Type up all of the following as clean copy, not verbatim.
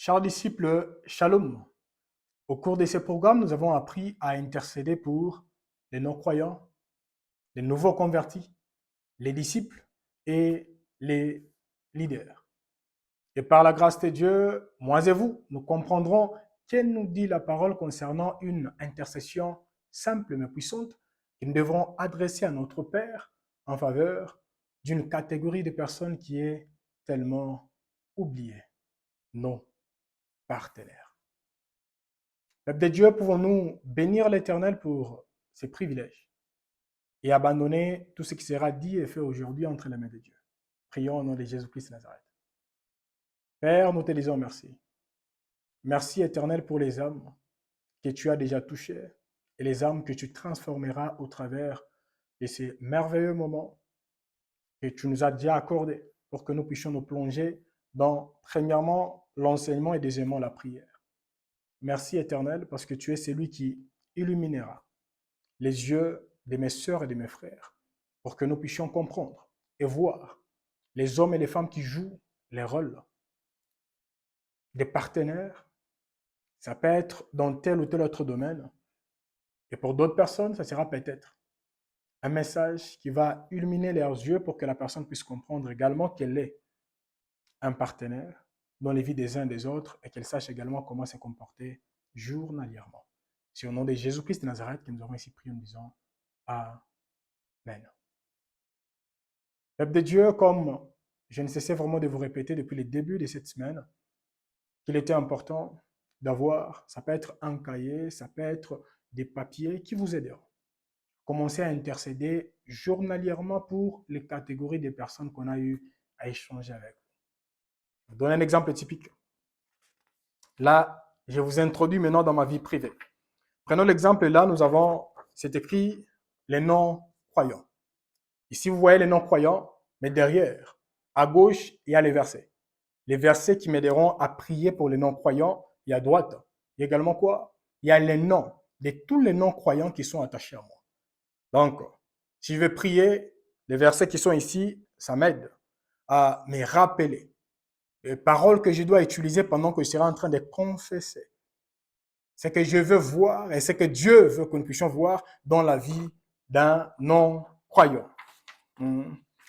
Chers disciples, Shalom. Au cours de ces programmes, nous avons appris à intercéder pour les non-croyants, les nouveaux convertis, les disciples et les leaders. Et par la grâce de Dieu, moi et vous, nous comprendrons qu'elle nous dit la parole concernant une intercession simple mais puissante que nous devrons adresser à notre Père en faveur d'une catégorie de personnes qui est tellement oubliée, nos partenaires. Peuple de Dieu, pouvons-nous bénir l'Éternel pour ses privilèges et abandonner tout ce qui sera dit et fait aujourd'hui entre les mains de Dieu. Prions au nom de Jésus-Christ de Nazareth. Père, nous te disons merci. Merci Éternel pour les âmes que tu as déjà touchées et les âmes que tu transformeras au travers de ces merveilleux moments que tu nous as déjà accordés pour que nous puissions nous plonger dans, premièrement, l'enseignement et deuxièmement, la prière. Merci Éternel parce que tu es celui qui illuminera les yeux de mes sœurs et de mes frères pour que nous puissions comprendre et voir les hommes et les femmes qui jouent les rôles des partenaires. Ça peut être dans tel ou tel autre domaine. Et pour d'autres personnes, ça sera peut-être un message qui va illuminer leurs yeux pour que la personne puisse comprendre également qu'elle est un partenaire dans les vies des uns et des autres et qu'elle sache également comment se comporter journalièrement. C'est au nom de Jésus-Christ de Nazareth que nous avons ici prié en disant Amen. Peuple de Dieu, comme je ne cessais vraiment de vous répéter depuis le début de cette semaine, qu'il était important d'avoir, ça peut être un cahier, ça peut être des papiers qui vous aideront. Commencez à intercéder journalièrement pour les catégories de personnes qu'on a eu à échanger avec vous. Je vous donne un exemple typique. Là, je vous introduis maintenant dans ma vie privée. Prenons l'exemple là, c'est écrit les non-croyants. Ici, vous voyez les non-croyants, mais derrière, à gauche, il y a les versets. Les versets qui m'aideront à prier pour les non-croyants. Et à droite, il y a également quoi? Il y a les noms de tous les non-croyants qui sont attachés à moi. Donc, si je veux prier, les versets qui sont ici, ça m'aide à me rappeler les paroles que je dois utiliser pendant que je serai en train de confesser. C'est que je veux voir et c'est que Dieu veut que nous puissions voir dans la vie d'un non-croyant.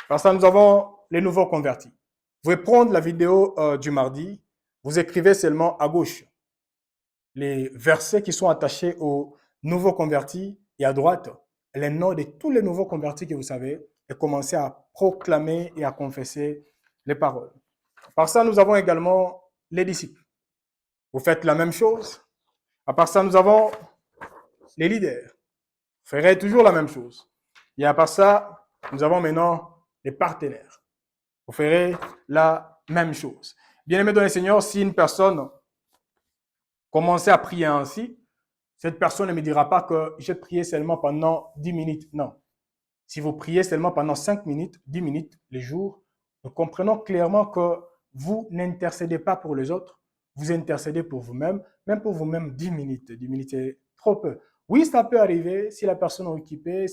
Par ça, nous avons les nouveaux convertis. Vous pouvez prendre la vidéo du mardi, vous écrivez seulement à gauche les versets qui sont attachés aux nouveaux convertis et à droite les noms de tous les nouveaux convertis que vous savez et commencez à proclamer et à confesser les paroles. Par ça, nous avons également les disciples. Vous faites la même chose. À part ça, nous avons les leaders. Vous ferez toujours la même chose. Et à part ça, nous avons maintenant les partenaires. Vous ferez la même chose. Bien-aimés dans le Seigneur, si une personne commençait à prier ainsi, cette personne ne me dira pas que j'ai prié seulement pendant 10 minutes. Non. Si vous priez seulement pendant 5 minutes, 10 minutes les jours, nous comprenons clairement que vous n'intercédez pas pour les autres, vous intercédez pour vous-même, même pour vous-même 10 minutes. 10 minutes, c'est trop peu. Oui, ça peut arriver si la personne est occupée,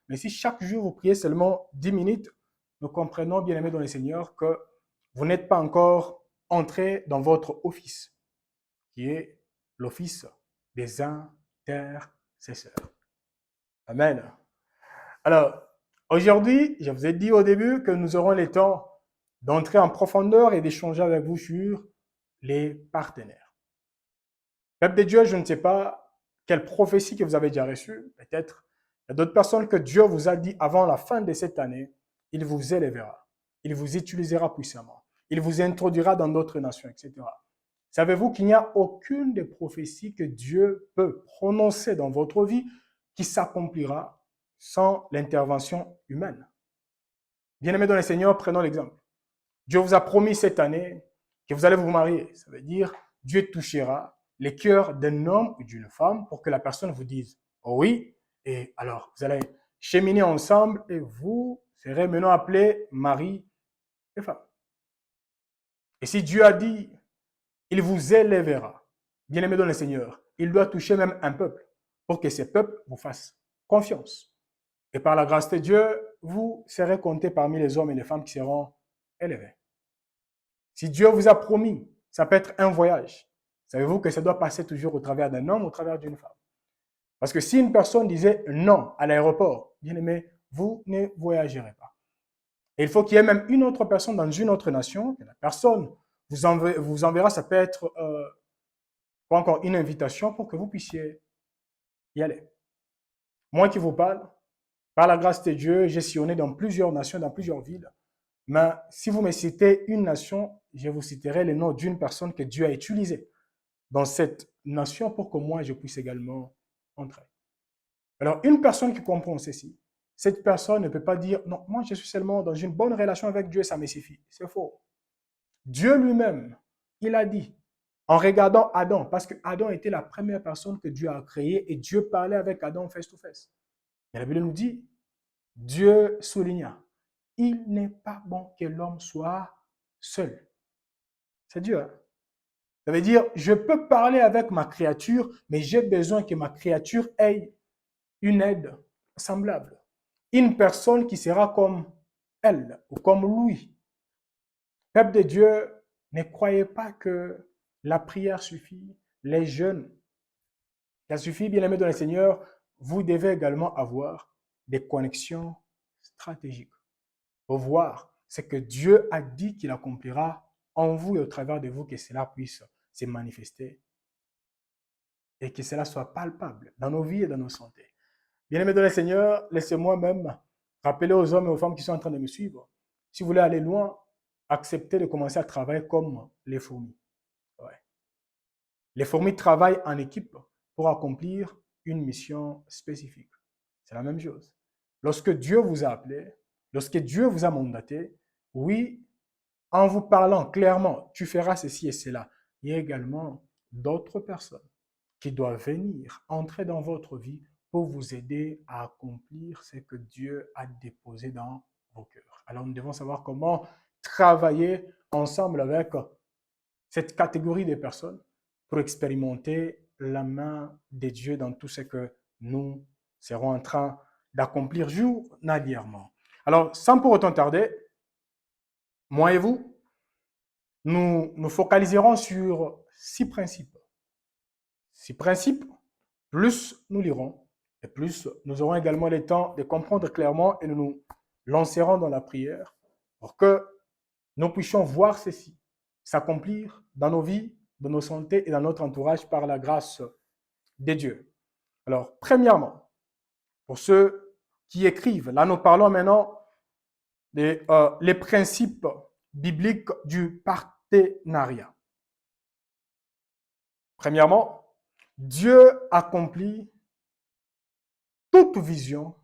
mais si chaque jour vous priez seulement 10 minutes, nous comprenons, bien aimés dans le Seigneur, que vous n'êtes pas encore entré dans votre office, qui est l'office des intercesseurs. Amen. Alors, aujourd'hui, je vous ai dit au début que nous aurons le temps d'entrer en profondeur et d'échanger avec vous sur les partenaires. Peuple de Dieu, je ne sais pas quelle prophétie que vous avez déjà reçue. Peut-être il y a d'autres personnes que Dieu vous a dit avant la fin de cette année, il vous élèvera, il vous utilisera puissamment, il vous introduira dans d'autres nations, etc. Savez-vous qu'il n'y a aucune des prophéties que Dieu peut prononcer dans votre vie qui s'accomplira sans l'intervention humaine? Bien-aimés dans le Seigneur, prenons l'exemple. Dieu vous a promis cette année que vous allez vous marier. Ça veut dire Dieu touchera les cœurs d'un homme ou d'une femme pour que la personne vous dise oh oui. Et alors, vous allez cheminer ensemble et vous serez maintenant appelés mari et femme. Et si Dieu a dit, il vous élèvera, bien-aimés dans le Seigneur, il doit toucher même un peuple pour que ces peuples vous fassent confiance. Et par la grâce de Dieu, vous serez comptés parmi les hommes et les femmes qui seront élevés. Si Dieu vous a promis ça peut être un voyage. Savez-vous que ça doit passer toujours au travers d'un homme, au travers d'une femme? Parce que si une personne disait non à l'aéroport, bien aimé, vous ne voyagerez pas. Et il faut qu'il y ait même une autre personne dans une autre nation, que la personne vous enverra, ça peut être pas encore une invitation pour que vous puissiez y aller. Moi qui vous parle, par la grâce de Dieu, j'ai sillonné dans plusieurs nations, dans plusieurs villes. Mais si vous me citez une nation, je vous citerai le nom d'une personne que Dieu a utilisée dans cette nation pour que moi, je puisse également entrer. Alors, une personne qui comprend ceci, cette personne ne peut pas dire, non, moi, je suis seulement dans une bonne relation avec Dieu, ça me suffit. C'est faux. Dieu lui-même, il a dit, en regardant Adam, parce que Adam était la première personne que Dieu a créée et Dieu parlait avec Adam face to face. Et la Bible nous dit, Dieu souligna, il n'est pas bon que l'homme soit seul. C'est Dieu. Hein? Ça veut dire, je peux parler avec ma créature, mais j'ai besoin que ma créature ait une aide semblable. Une personne qui sera comme elle ou comme lui. Peuple de Dieu, ne croyez pas que la prière suffit, les jeûnes, ça suffit, bien aimé dans le Seigneur, vous devez également avoir des connexions stratégiques pour voir ce que Dieu a dit qu'il accomplira en vous et au travers de vous, que cela puisse se manifester et que cela soit palpable dans nos vies et dans nos santé. Bien-aimés dans le Seigneur, laissez-moi même rappeler aux hommes et aux femmes qui sont en train de me suivre, si vous voulez aller loin, acceptez de commencer à travailler comme les fourmis. Ouais. Les fourmis travaillent en équipe pour accomplir une mission spécifique. C'est la même chose. Lorsque Dieu vous a appelé, lorsque Dieu vous a mandaté, oui, en vous parlant clairement, tu feras ceci et cela, il y a également d'autres personnes qui doivent venir, entrer dans votre vie pour vous aider à accomplir ce que Dieu a déposé dans vos cœurs. Alors nous devons savoir comment travailler ensemble avec cette catégorie de personnes pour expérimenter la main de Dieu dans tout ce que nous serons en train d'accomplir journalièrement. Alors, sans pour autant tarder, moi et vous, nous nous focaliserons sur 6 principes. 6 principes, plus nous lirons, et plus nous aurons également le temps de comprendre clairement et nous nous lancerons dans la prière pour que nous puissions voir ceci s'accomplir dans nos vies, dans nos santé et dans notre entourage par la grâce de Dieu. Alors, premièrement, pour ceux qui écrivent, là nous parlons maintenant des les principes bibliques du partenariat. Premièrement, Dieu accomplit toute vision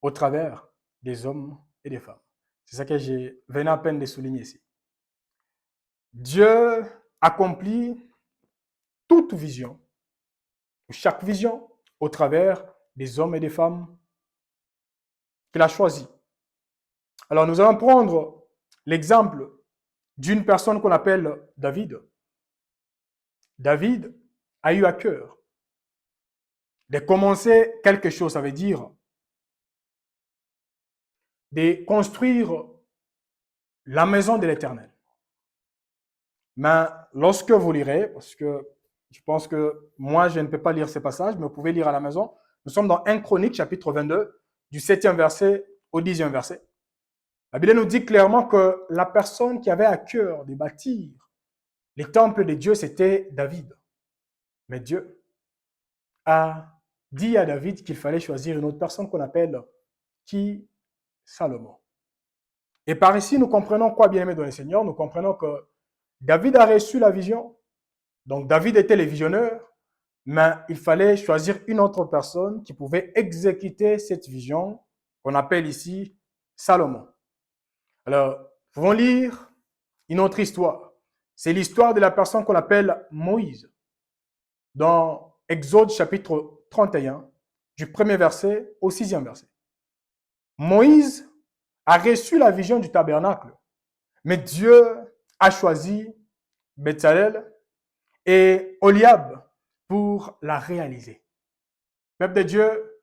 au travers des hommes et des femmes. C'est ça que je venais à peine de souligner ici. Dieu accomplit toute vision, chaque vision, au travers des hommes et des femmes qu'il a choisis. Alors nous allons prendre l'exemple d'une personne qu'on appelle David. David a eu à cœur de commencer quelque chose, ça veut dire de construire la maison de l'Éternel. Mais lorsque vous lirez, parce que je pense que moi je ne peux pas lire ces passages, mais vous pouvez lire à la maison, nous sommes dans 1 Chronique chapitre 22, du 7e verset au 10e verset. La Bible nous dit clairement que la personne qui avait à cœur de bâtir les temples de Dieu, c'était David. Mais Dieu a dit à David qu'il fallait choisir une autre personne qu'on appelle qui? Salomon. Et par ici, nous comprenons quoi, bien-aimés dans le Seigneur? Nous comprenons que David a reçu la vision. Donc, David était le visionnaire, mais il fallait choisir une autre personne qui pouvait exécuter cette vision qu'on appelle ici Salomon. Alors, nous pouvons lire une autre histoire. C'est l'histoire de la personne qu'on appelle Moïse. Dans Exode chapitre 31, du 1er verset au 6e verset. Moïse a reçu la vision du tabernacle, mais Dieu a choisi Bétzalel et Oliab pour la réaliser. Peuple de Dieu,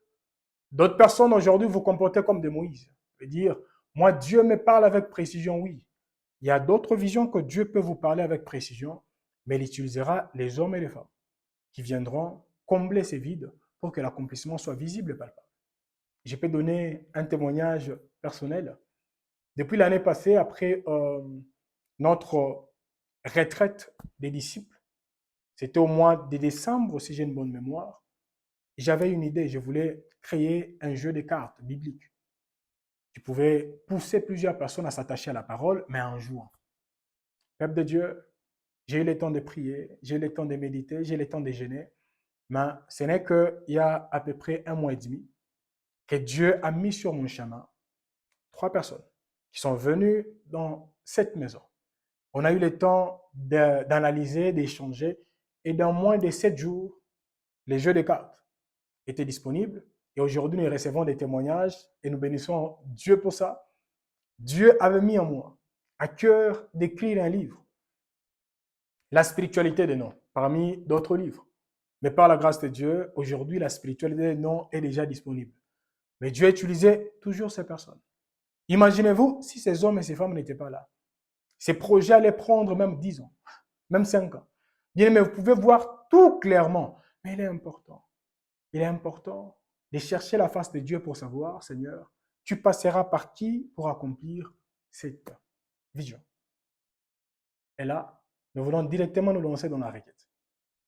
d'autres personnes aujourd'hui vous comportez comme des Moïse. Je veux dire, moi Dieu me parle avec précision, oui. Il y a d'autres visions que Dieu peut vous parler avec précision, mais il utilisera les hommes et les femmes qui viendront combler ces vides pour que l'accomplissement soit visible et palpable. Je peux donner un témoignage personnel. Depuis l'année passée, après notre retraite des disciples, c'était au mois de décembre, si j'ai une bonne mémoire, j'avais une idée, je voulais créer un jeu de cartes biblique qui pouvait pousser plusieurs personnes à s'attacher à la parole, mais en jouant. Peuple de Dieu, j'ai eu le temps de prier, j'ai eu le temps de méditer, j'ai eu le temps de jeûner, mais ce n'est qu'il y a à peu près un mois et demi que Dieu a mis sur mon chemin 3 personnes qui sont venues dans cette maison. On a eu le temps d'analyser, d'échanger, et dans moins de 7 jours, les jeux de cartes étaient disponibles. Et aujourd'hui, nous recevons des témoignages et nous bénissons Dieu pour ça. Dieu avait mis en moi à cœur d'écrire un livre, La spiritualité des noms, parmi d'autres livres. Mais par la grâce de Dieu, aujourd'hui, la spiritualité des noms est déjà disponible. Mais Dieu utilisait toujours ces personnes. Imaginez-vous si ces hommes et ces femmes n'étaient pas là. Ces projets allaient prendre même 10 ans, même 5 ans. Bien, mais vous pouvez voir tout clairement. Mais il est important. Il est important de chercher la face de Dieu pour savoir, Seigneur, tu passeras par qui pour accomplir cette vision. Et là, nous voulons directement nous lancer dans la requête.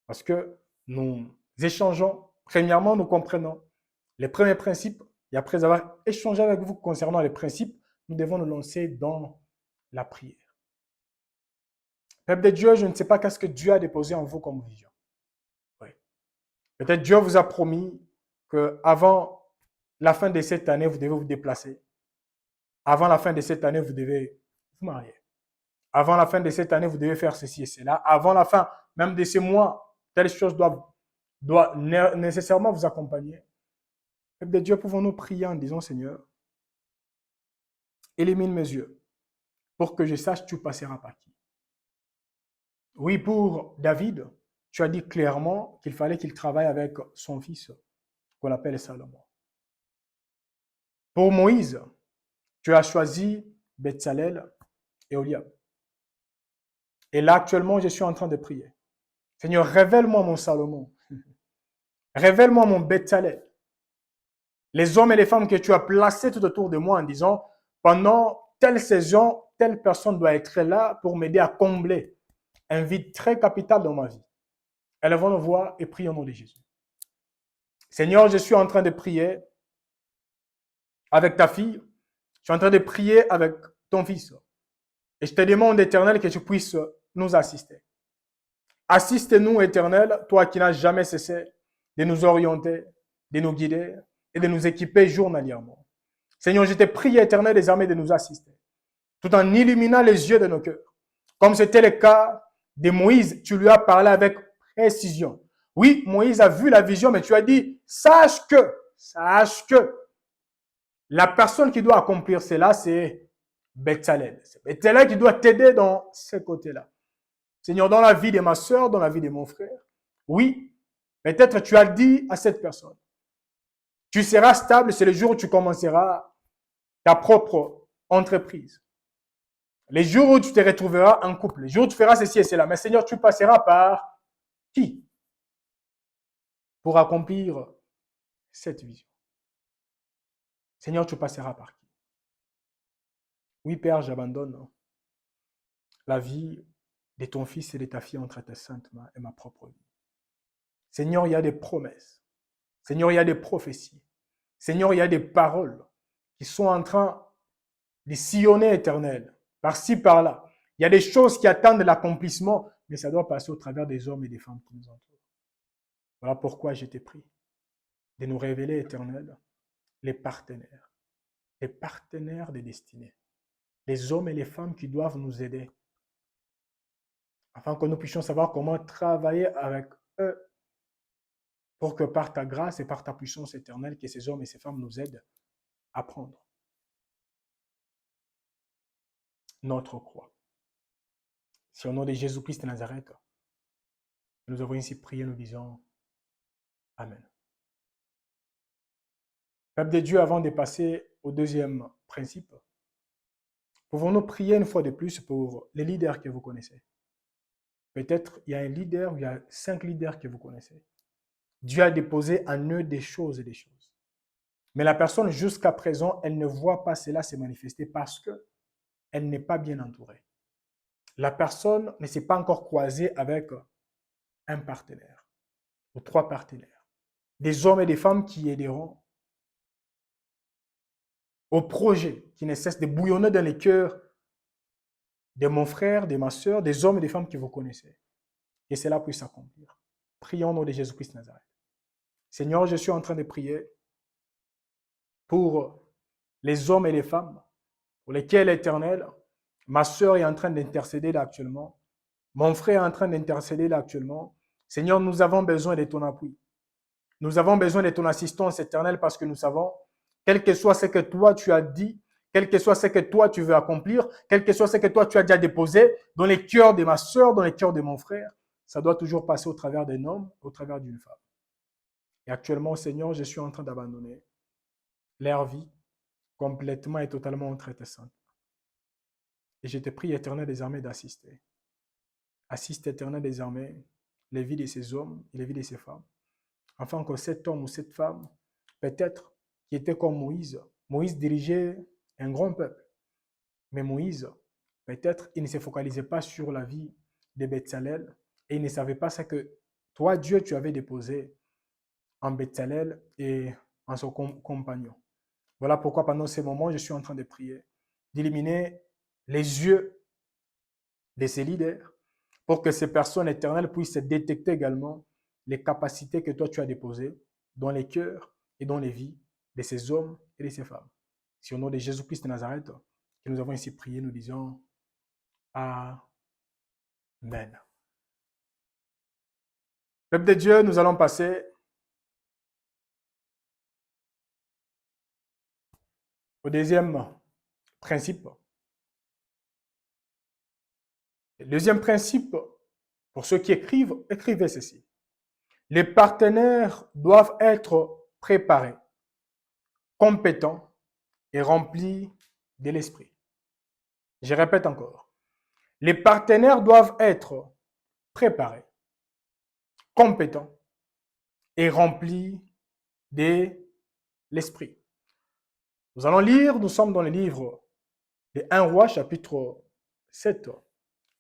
Parce que nous échangeons, premièrement, nous comprenons les premiers principes, et après avoir échangé avec vous concernant les principes, nous devons nous lancer dans la prière. Peuple de Dieu, je ne sais pas qu'est-ce que Dieu a déposé en vous comme vision. Oui. Peut-être Dieu vous a promis qu'avant la fin de cette année, vous devez vous déplacer. Avant la fin de cette année, vous devez vous marier. Avant la fin de cette année, vous devez faire ceci et cela. Avant la fin même de ce mois, telle chose doit nécessairement vous accompagner. Peuple de Dieu, pouvons-nous prier en disant, Seigneur, élimine mes yeux pour que je sache tu passeras par qui. Oui, pour David, tu as dit clairement qu'il fallait qu'il travaille avec son fils, qu'on appelle Salomon. Pour Moïse, tu as choisi Betsalel et Oliab. Et là, actuellement, je suis en train de prier. Seigneur, révèle-moi mon Salomon. Révèle-moi mon Betsalel. Les hommes et les femmes que tu as placés tout autour de moi en disant, pendant telle saison, telle personne doit être là pour m'aider à combler un vide très capital dans ma vie. Élevons nos voix et prions au nom de Jésus. Seigneur, je suis en train de prier avec ta fille. Je suis en train de prier avec ton fils. Et je te demande, Éternel, que tu puisses nous assister. Assiste-nous, Éternel, toi qui n'as jamais cessé de nous orienter, de nous guider et de nous équiper journalièrement. Seigneur, je te prie, Éternel, désormais de nous assister, tout en illuminant les yeux de nos cœurs. Comme c'était le cas de Moïse, tu lui as parlé avec précision. Oui, Moïse a vu la vision, mais tu as dit, sache que la personne qui doit accomplir cela, c'est Betsalel. C'est Betsalel qui doit t'aider dans ce côté-là. Seigneur, dans la vie de ma soeur, dans la vie de mon frère, oui, peut-être tu as dit à cette personne, tu seras stable, c'est le jour où tu commenceras ta propre entreprise. Les jours où tu te retrouveras en couple, les jours où tu feras ceci et cela. Mais Seigneur, tu passeras par qui pour accomplir cette vision? Seigneur, tu passeras par qui? Oui, Père, j'abandonne la vie de ton fils et de ta fille entre tes saintes mains et ma propre vie. Seigneur, il y a des promesses. Seigneur, il y a des prophéties. Seigneur, il y a des paroles qui sont en train de sillonner éternel, par-ci, par-là. Il y a des choses qui attendent l'accomplissement, mais ça doit passer au travers des hommes et des femmes qui nous entourent. Voilà pourquoi je t'ai pris de nous révéler, éternel, les partenaires des destinées, les hommes et les femmes qui doivent nous aider, afin que nous puissions savoir comment travailler avec eux, pour que par ta grâce et par ta puissance éternelle, que ces hommes et ces femmes nous aident à prendre notre croix. C'est au nom de Jésus-Christ de Nazareth, nous avons ainsi prié, nous disons Amen. Peuple de Dieu, avant de passer au deuxième principe, pouvons-nous prier une fois de plus pour les leaders que vous connaissez? Peut-être il y a un leader ou il y a 5 leaders que vous connaissez. Dieu a déposé en eux des choses et des choses. Mais la personne, jusqu'à présent, elle ne voit pas cela se manifester parce qu'elle n'est pas bien entourée. La personne ne s'est pas encore croisée avec un partenaire ou 3 partenaires. Des hommes et des femmes qui aideront au projet qui ne cesse de bouillonner dans les cœurs de mon frère, de ma soeur, des hommes et des femmes que vous connaissez. Et cela puisse s'accomplir. Prions au nom de Jésus-Christ de Nazareth. Seigneur, je suis en train de prier pour les hommes et les femmes pour lesquels l'Éternel, ma soeur est en train d'intercéder là actuellement, mon frère est en train d'intercéder là actuellement. Seigneur, nous avons besoin de ton appui. Nous avons besoin de ton assistance éternelle parce que nous savons, quel que soit ce que toi tu as dit, quel que soit ce que toi tu veux accomplir, quel que soit ce que toi tu as déjà déposé dans les cœurs de ma soeur, dans les cœurs de mon frère, ça doit toujours passer au travers d'un homme, au travers d'une femme. Et actuellement, Seigneur, je suis en train d'abandonner leur vie complètement et totalement entre tes mains. Et je te prie, Éternel des armées, d'assister. Assiste, Éternel des armées, les vies de ces hommes et les vies de ces femmes. Afin que cet homme ou cette femme, peut-être, qui était comme Moïse, Moïse dirigeait un grand peuple. Mais Moïse, peut-être, il ne se focalisait pas sur la vie de Bethsalel et il ne savait pas ce que toi, Dieu, tu avais déposé en Bethsalel et en son compagnon. Voilà pourquoi pendant ces moments, je suis en train de prier, d'éliminer les yeux de ces leaders pour que ces personnes éternelles puissent détecter également les capacités que toi tu as déposées dans les cœurs et dans les vies de ces hommes et de ces femmes. C'est au nom de Jésus-Christ de Nazareth que nous avons ici prié, nous disons Amen. Peuple de Dieu, nous allons passer au deuxième principe. Le deuxième principe, pour ceux qui écrivent, écrivez ceci. Les partenaires doivent être préparés, compétents et remplis de l'esprit. Je répète encore. Les partenaires doivent être préparés, compétents et remplis de l'esprit. Nous allons lire, nous sommes dans le livre de 1 Roi, chapitre 7,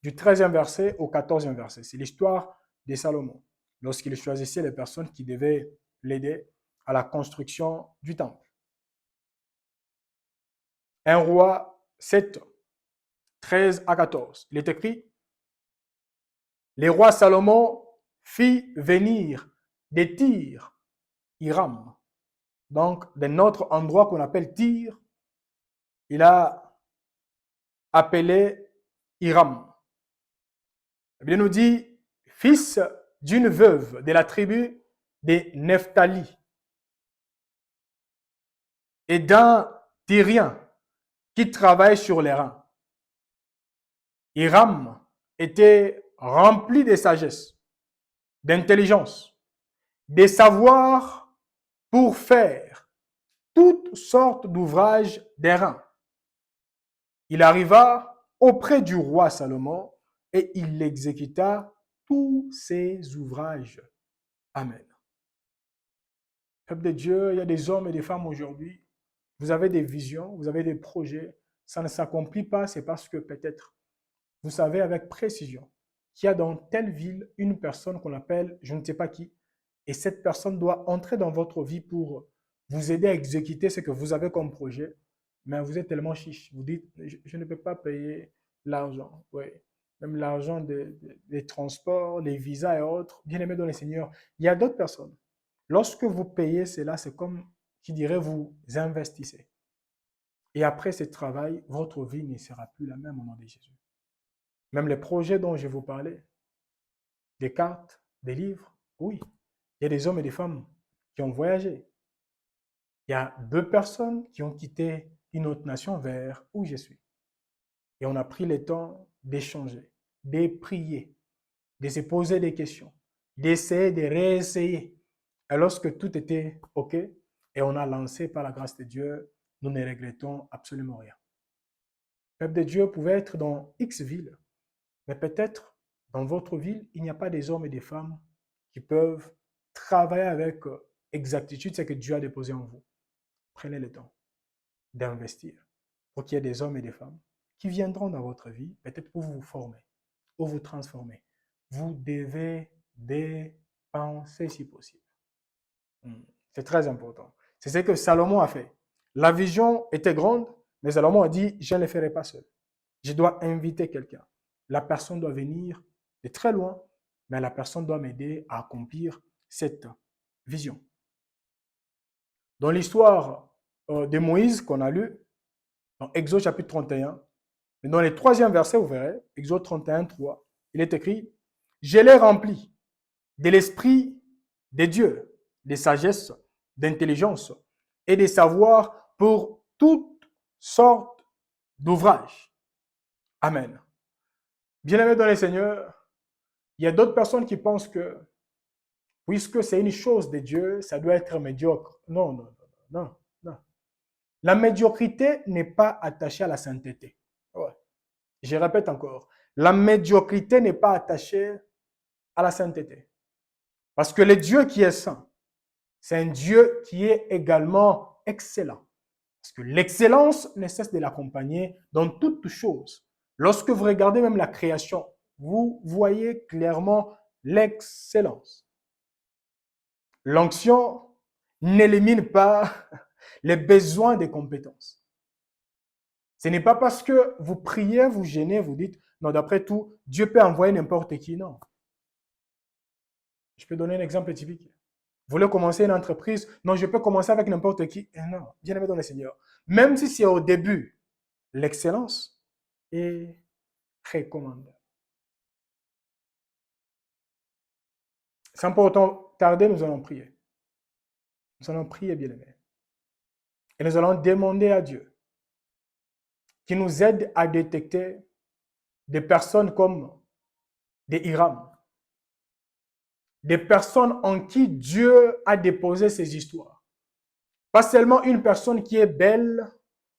du 13e verset au 14e verset. C'est l'histoire de Salomon, lorsqu'il choisissait les personnes qui devaient l'aider à la construction du temple. 1 Roi 7, 13 à 14. Il est écrit, le roi Salomon fit venir des Tyr, Hiram. Donc, d'un autre endroit qu'on appelle Tyr, il a appelé Hiram. La Bible nous dit, fils d'une veuve de la tribu de Nephtali et d'un Tyrien qui travaille sur les reins. Hiram était rempli de sagesse, d'intelligence, de savoir pour faire toutes sortes d'ouvrages des reins. Il arriva auprès du roi Salomon et il exécuta tous ses ouvrages. Amen. Peuple de Dieu, il y a des hommes et des femmes aujourd'hui. Vous avez des visions, vous avez des projets. Ça ne s'accomplit pas, c'est parce que peut-être vous savez avec précision qu'il y a dans telle ville une personne qu'on appelle je ne sais pas qui. Et cette personne doit entrer dans votre vie pour vous aider à exécuter ce que vous avez comme projet. Mais vous êtes tellement chiche. Vous dites, je ne peux pas payer l'argent. Oui. Même l'argent des transports, les visas et autres. Bien aimé dans les seigneurs. Il y a d'autres personnes. Lorsque vous payez cela, c'est comme qui dirait vous investissez. Et après ce travail, votre vie ne sera plus la même au nom de Jésus. Même les projets dont je vous parlais, des cartes, des livres, oui. Il y a des hommes et des femmes qui ont voyagé. Il y a 2 personnes qui ont quitté une autre nation vers où je suis. Et on a pris le temps d'échanger, de prier, de se poser des questions, d'essayer, de réessayer. Et lorsque tout était OK, et on a lancé par la grâce de Dieu, nous ne regrettons absolument rien. Le peuple de Dieu pouvait être dans X ville, mais peut-être dans votre ville, il n'y a pas des hommes et des femmes qui peuvent travailler avec exactitude ce que Dieu a déposé en vous. Prenez le temps d'investir pour qu'il y ait des hommes et des femmes qui viendront dans votre vie, peut-être pour vous former, pour vous transformer. Vous devez dépenser si possible. C'est très important. C'est ce que Salomon a fait. La vision était grande, mais Salomon a dit, je ne le ferai pas seul. Je dois inviter quelqu'un. La personne doit venir de très loin, mais la personne doit m'aider à accomplir cette vision. Dans l'histoire de Moïse qu'on a lu, dans Exode chapitre 31, mais dans les troisième verset, vous verrez, Exode 31, 3, il est écrit, je l'ai rempli de l'esprit des dieux, de sagesse, d'intelligence et de savoir pour toutes sortes d'ouvrages. Amen. Bien-aimés dans les Seigneurs, il y a d'autres personnes qui pensent que puisque c'est une chose de Dieu, ça doit être médiocre. Non, non, non, non, non. La médiocrité n'est pas attachée à la sainteté. Ouais. Je répète encore, la médiocrité n'est pas attachée à la sainteté. Parce que le Dieu qui est saint, c'est un Dieu qui est également excellent. Parce que l'excellence ne cesse de l'accompagner dans toutes choses. Lorsque vous regardez même la création, vous voyez clairement l'excellence. L'onction n'élimine pas les besoins des compétences. Ce n'est pas parce que vous priez, vous gênez, vous dites, non, d'après tout, Dieu peut envoyer n'importe qui. Non. Je peux donner un exemple typique. Vous voulez commencer une entreprise? Non, je peux commencer avec n'importe qui. Et non, bien aimé dans le Seigneur. Même si c'est au début, l'excellence est recommandée. Sans pour autant tarder, nous allons prier. Nous allons prier, bien aimé. Et nous allons demander à Dieu qui nous aide à détecter des personnes comme des Hiram, des personnes en qui Dieu a déposé ses histoires. Pas seulement une personne qui est belle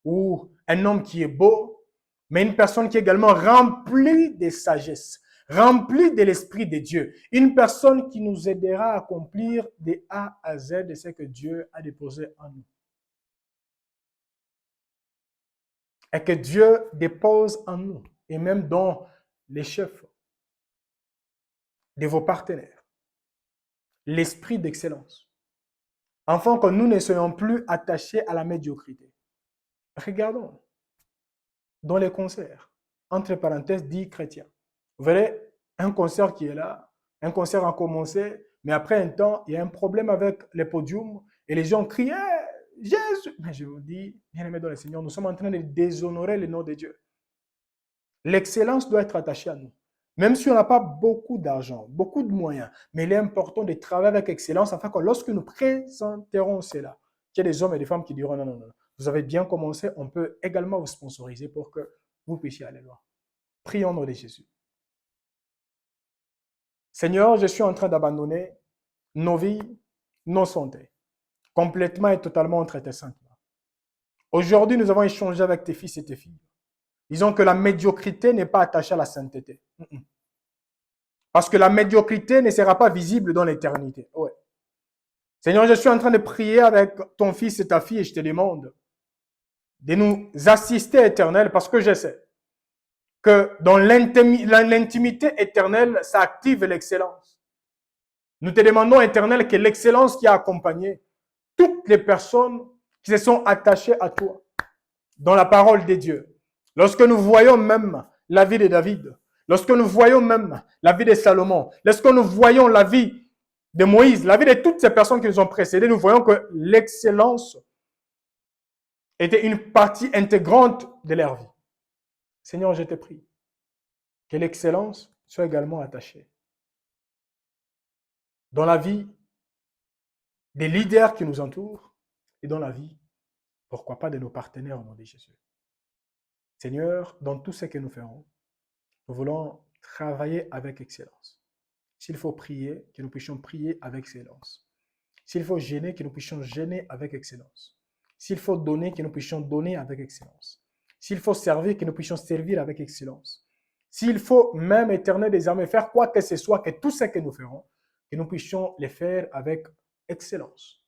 ou un homme qui est beau, mais une personne qui est également remplie de sagesse, remplie de l'Esprit de Dieu. Une personne qui nous aidera à accomplir de A à Z de ce que Dieu a déposé en nous. Et que Dieu dépose en nous, et même dans les chefs de vos partenaires, l'esprit d'excellence. Afin que nous ne soyons plus attachés à la médiocrité. Regardons dans les concerts, entre parenthèses, dit chrétiens. Vous verrez un concert qui est là, un concert a commencé, mais après un temps, il y a un problème avec les podiums et les gens crient Jésus. Mais je vous dis, bien-aimés dans le Seigneur, nous sommes en train de déshonorer le nom de Dieu. L'excellence doit être attachée à nous. Même si on n'a pas beaucoup d'argent, beaucoup de moyens, mais il est important de travailler avec excellence afin que lorsque nous présenterons cela, qu'il y ait des hommes et des femmes qui diront non, non, non, vous avez bien commencé, on peut également vous sponsoriser pour que vous puissiez aller loin. Prions au nom de Jésus. Seigneur, je suis en train d'abandonner nos vies, nos santé, complètement et totalement entre tes saintes mains. Aujourd'hui, nous avons échangé avec tes fils et tes filles. Disons que la médiocrité n'est pas attachée à la sainteté. Parce que la médiocrité ne sera pas visible dans l'éternité. Ouais. Seigneur, je suis en train de prier avec ton fils et ta fille et je te demande de nous assister éternel parce que je sais que dans l'intimité éternelle, ça active l'excellence. Nous te demandons éternel que l'excellence qui a accompagné toutes les personnes qui se sont attachées à toi dans la parole de Dieu. Lorsque nous voyons même la vie de David, lorsque nous voyons même la vie de Salomon, lorsque nous voyons la vie de Moïse, la vie de toutes ces personnes qui nous ont précédés, nous voyons que l'excellence était une partie intégrante de leur vie. Seigneur, je te prie que l'excellence soit également attachée dans la vie des leaders qui nous entourent et dans la vie, pourquoi pas, de nos partenaires au nom de Jésus. Seigneur, dans tout ce que nous ferons, nous voulons travailler avec excellence. S'il faut prier, que nous puissions prier avec excellence. S'il faut gêner, que nous puissions gêner avec excellence. S'il faut donner, que nous puissions donner avec excellence. S'il faut servir, que nous puissions servir avec excellence. S'il faut même, Éternel des armées, faire quoi que ce soit, que tout ce que nous ferons, que nous puissions les faire avec excellence.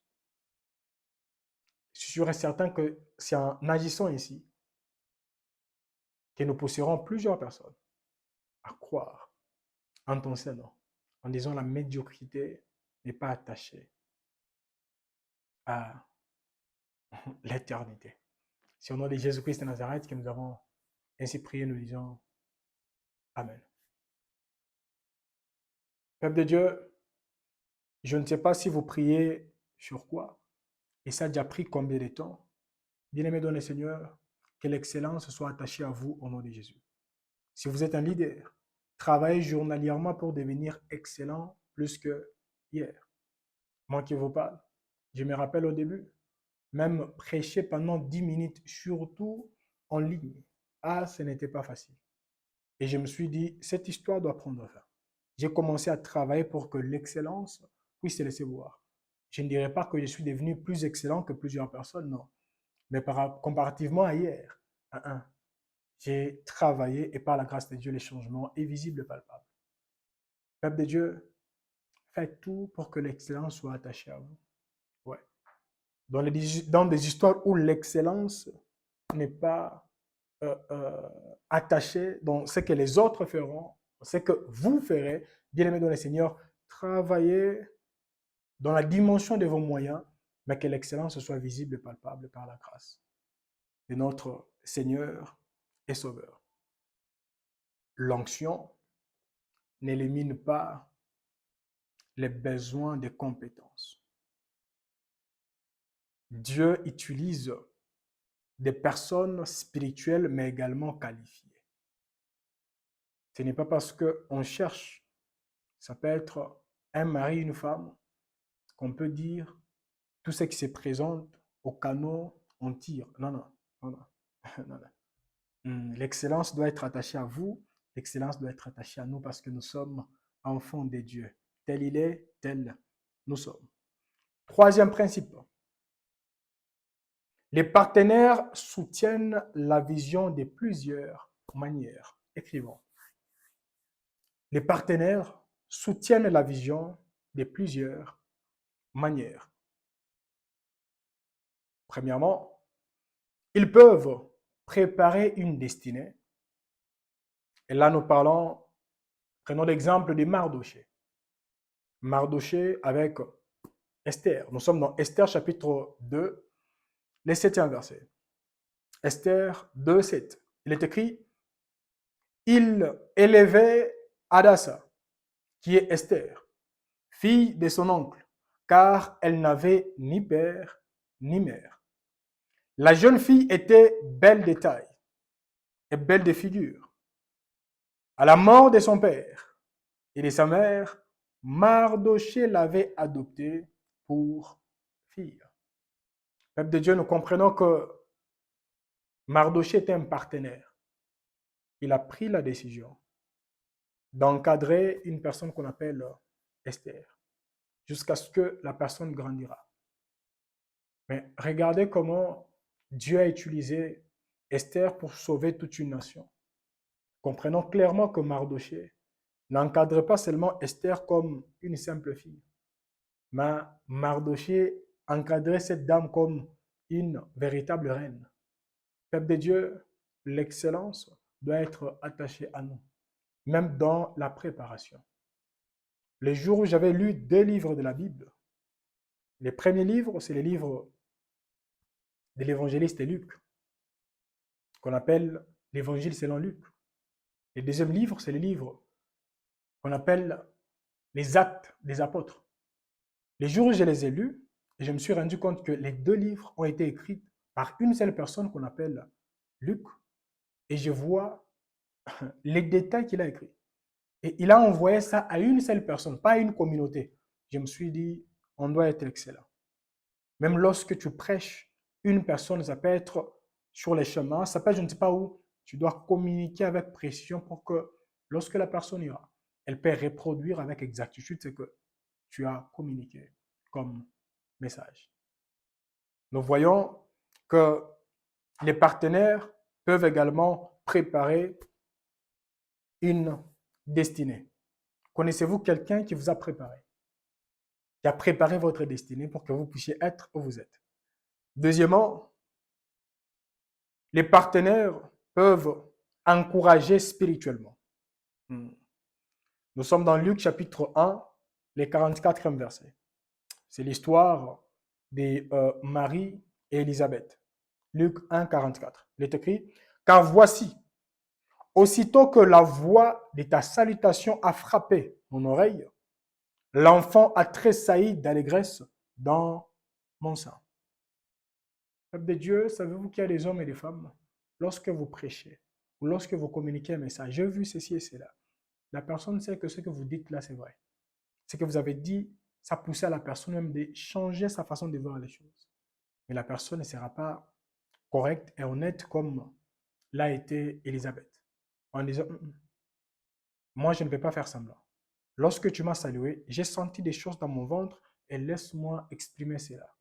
Je suis sûr et certain que c'est en agissant ici que nous pousserons plusieurs personnes à croire en ton Seigneur, en disant la médiocrité n'est pas attachée à l'éternité. C'est au nom de Jésus-Christ de Nazareth que nous avons ainsi prié, nous disons Amen. Peuple de Dieu, je ne sais pas si vous priez sur quoi, et ça a déjà pris combien de temps. Bien-aimé dans le Seigneur, que l'excellence soit attachée à vous au nom de Jésus. Si vous êtes un leader, travaillez journalièrement pour devenir excellent plus que hier. Moi qui vous parle, je me rappelle au début, même prêcher pendant 10 minutes, surtout en ligne. Ah, ce n'était pas facile. Et je me suis dit, cette histoire doit prendre fin. J'ai commencé à travailler pour que l'excellence puisse se laisser voir. Je ne dirais pas que je suis devenu plus excellent que plusieurs personnes, non. Mais comparativement à hier, j'ai travaillé et par la grâce de Dieu, le changement est visible et palpable. Peuple de Dieu, faites tout pour que l'excellence soit attachée à vous. Ouais. Dans des histoires où l'excellence n'est pas attachée dans ce que les autres feront, ce que vous ferez, bien-aimés dans le Seigneur, travaillez dans la dimension de vos moyens, mais que l'excellence soit visible et palpable par la grâce de notre Seigneur et Sauveur. L'onction n'élimine pas les besoins de compétences. Dieu utilise des personnes spirituelles, mais également qualifiées. Ce n'est pas parce qu'on cherche, ça peut être un mari, une femme, qu'on peut dire tout ce qui se présente au canot, on tire. Non, non, non, non. non, non. L'excellence doit être attachée à vous, l'excellence doit être attachée à nous parce que nous sommes enfants de Dieu. Tel il est, tel nous sommes. Troisième principe. Les partenaires soutiennent la vision de plusieurs manières. Écrivons. Les partenaires soutiennent la vision de plusieurs manières. Premièrement, ils peuvent préparer une destinée. Et là, prenons l'exemple de Mardoché. Mardoché avec Esther. Nous sommes dans Esther chapitre 2, le 7e verset. Esther 2, 7. Il est écrit, il élevait Hadassa, qui est Esther, fille de son oncle, car elle n'avait ni père ni mère. La jeune fille était belle de taille et belle de figure. À la mort de son père et de sa mère, Mardoché l'avait adoptée pour fille. Peuple de Dieu, nous comprenons que Mardoché était un partenaire. Il a pris la décision d'encadrer une personne qu'on appelle Esther, jusqu'à ce que la personne grandira. Mais regardez comment Dieu a utilisé Esther pour sauver toute une nation. Comprenons clairement que Mardoché n'encadrait pas seulement Esther comme une simple fille, mais Mardoché encadrait cette dame comme une véritable reine. Peuple de Dieu, l'excellence doit être attachée à nous, même dans la préparation. Les jours où j'avais lu 2 livres de la Bible, les premiers livres, c'est les livres de l'évangéliste Luc, qu'on appelle l'évangile selon Luc. Le deuxième livre, c'est les livres qu'on appelle les actes des apôtres. Les jours où je les ai lus, je me suis rendu compte que les 2 livres ont été écrits par une seule personne qu'on appelle Luc, et je vois les détails qu'il a écrits. Et il a envoyé ça à une seule personne, pas à une communauté. Je me suis dit, on doit être excellent. Même lorsque tu prêches une personne, ça peut être sur les chemins, ça peut être je ne sais pas où, tu dois communiquer avec précision pour que lorsque la personne ira, elle peut reproduire avec exactitude ce que tu as communiqué comme message. Nous voyons que les partenaires peuvent également préparer une destinée. Connaissez-vous quelqu'un qui vous a préparé, qui a préparé votre destinée pour que vous puissiez être où vous êtes? Deuxièmement, les partenaires peuvent encourager spirituellement. Hmm. Nous sommes dans Luc chapitre 1, les 44e verset. C'est l'histoire de Marie et Élisabeth. Luc 1, 44. Il est écrit, car voici, aussitôt que la voix de ta salutation a frappé mon oreille, l'enfant a tressailli d'allégresse dans mon sein. Peuple de Dieu, savez-vous qu'il y a des hommes et des femmes, lorsque vous prêchez ou lorsque vous communiquez un message, j'ai vu ceci et cela, la personne sait que ce que vous dites là, c'est vrai. Ce que vous avez dit, ça poussait à la personne même de changer sa façon de voir les choses. Mais la personne ne sera pas correcte et honnête comme l'a été Élisabeth. En disant, moi, je ne vais pas faire semblant. Lorsque tu m'as salué, j'ai senti des choses dans mon ventre et laisse-moi exprimer cela.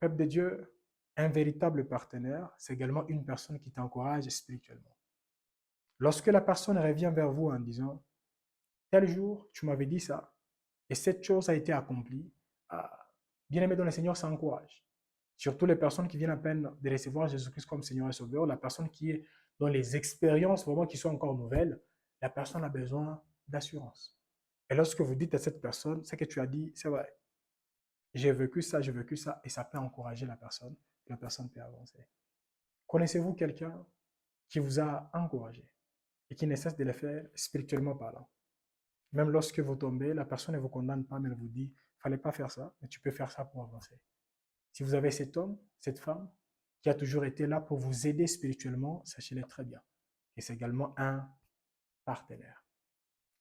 Peuple de Dieu, un véritable partenaire, c'est également une personne qui t'encourage spirituellement. Lorsque la personne revient vers vous en disant, tel jour, tu m'avais dit ça, et cette chose a été accomplie, bien-aimé dans le Seigneur, ça encourage. Surtout les personnes qui viennent à peine de recevoir Jésus-Christ comme Seigneur et Sauveur, la personne qui est dans les expériences vraiment qui sont encore nouvelles, la personne a besoin d'assurance. Et lorsque vous dites à cette personne, ce que tu as dit, c'est vrai. J'ai vécu ça, et ça peut encourager la personne peut avancer. Connaissez-vous quelqu'un qui vous a encouragé et qui ne cesse de le faire spirituellement parlant? Même lorsque vous tombez, la personne ne vous condamne pas, mais elle vous dit, il ne fallait pas faire ça, mais tu peux faire ça pour avancer. Si vous avez cet homme, cette femme, qui a toujours été là pour vous aider spirituellement, sachez-le très bien. Et c'est également un partenaire.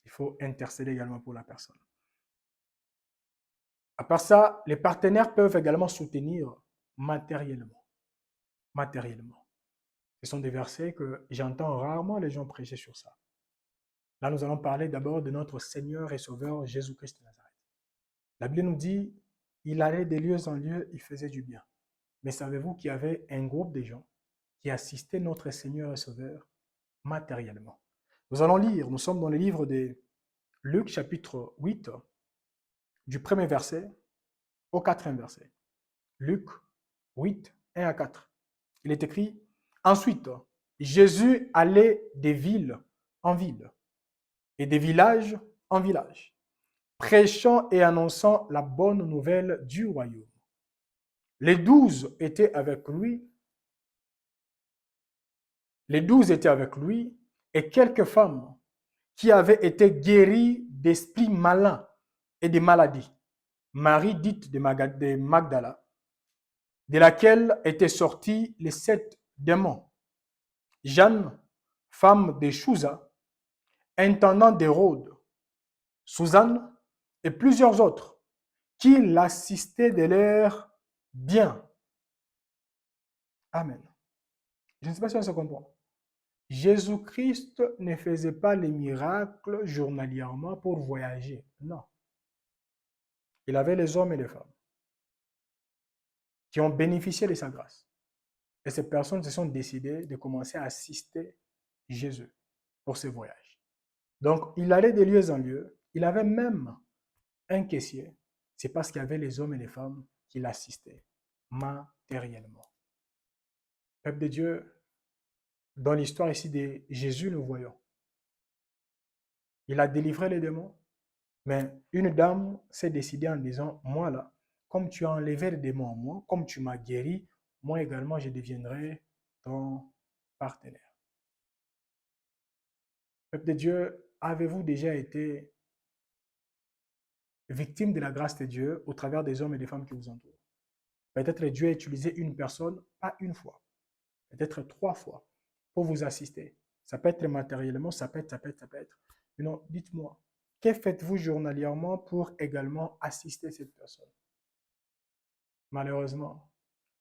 Il faut intercéder également pour la personne. À part ça, les partenaires peuvent également soutenir matériellement. Matériellement. Ce sont des versets que j'entends rarement les gens prêcher sur ça. Là, nous allons parler d'abord de notre Seigneur et Sauveur Jésus-Christ de Nazareth. La Bible nous dit, il allait de lieu en lieu, il faisait du bien. Mais savez-vous qu'il y avait un groupe de gens qui assistaient notre Seigneur et Sauveur matériellement? Nous allons lire, nous sommes dans le livre de Luc chapitre 8, du premier verset au quatrième verset. Luc 8, 1 à 4. Il est écrit, ensuite, Jésus allait des villes en ville et des villages en village, prêchant et annonçant la bonne nouvelle du royaume. Les 12 étaient avec lui. Les 12 étaient avec lui et quelques femmes qui avaient été guéries d'esprits malins et de maladies. Marie dite de Magdala, de laquelle étaient sortis les 7 démons. Jeanne, femme de Chouza, intendant d'Hérode, Suzanne et plusieurs autres qui l'assistaient de leur bien. Amen. Je ne sais pas si on se comprend. Jésus-Christ ne faisait pas les miracles journalièrement pour voyager. Non. Il avait les hommes et les femmes qui ont bénéficié de sa grâce. Et ces personnes se sont décidées de commencer à assister Jésus pour ce voyage. Donc, il allait de lieu en lieu. Il avait même un caissier. C'est parce qu'il y avait les hommes et les femmes qui l'assistaient matériellement. Peuple de Dieu, dans l'histoire ici de Jésus, nous voyons. Il a délivré les démons, mais une dame s'est décidée en disant, moi là, comme tu as enlevé les démons en moi, comme tu m'as guéri, moi également je deviendrai ton partenaire. Peuple de Dieu, avez-vous déjà été victime de la grâce de Dieu au travers des hommes et des femmes qui vous entourent? Peut-être Dieu a utilisé une personne, pas une fois, peut-être 3 fois, pour vous assister. Ça peut être matériellement, ça peut être. Mais non, dites-moi, que faites-vous journalièrement pour également assister cette personne? Malheureusement,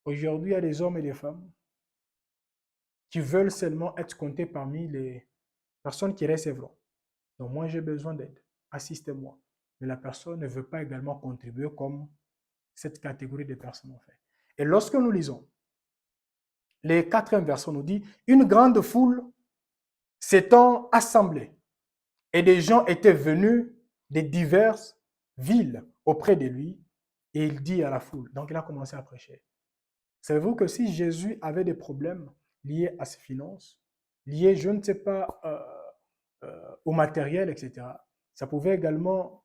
aujourd'hui, il y a des hommes et des femmes qui veulent seulement être comptés parmi les personnes qui recevront. Donc, moi, j'ai besoin d'aide. Assistez-moi. Mais la personne ne veut pas également contribuer comme cette catégorie de personnes ont fait. Et lorsque nous lisons, les 4e verset nous dit, une grande foule s'étant assemblés et des gens étaient venus de diverses villes auprès de lui et il dit à la foule. Donc il a commencé à prêcher. Savez-vous que si Jésus avait des problèmes liés à ses finances, liés, je ne sais pas, au matériel, etc., ça pouvait également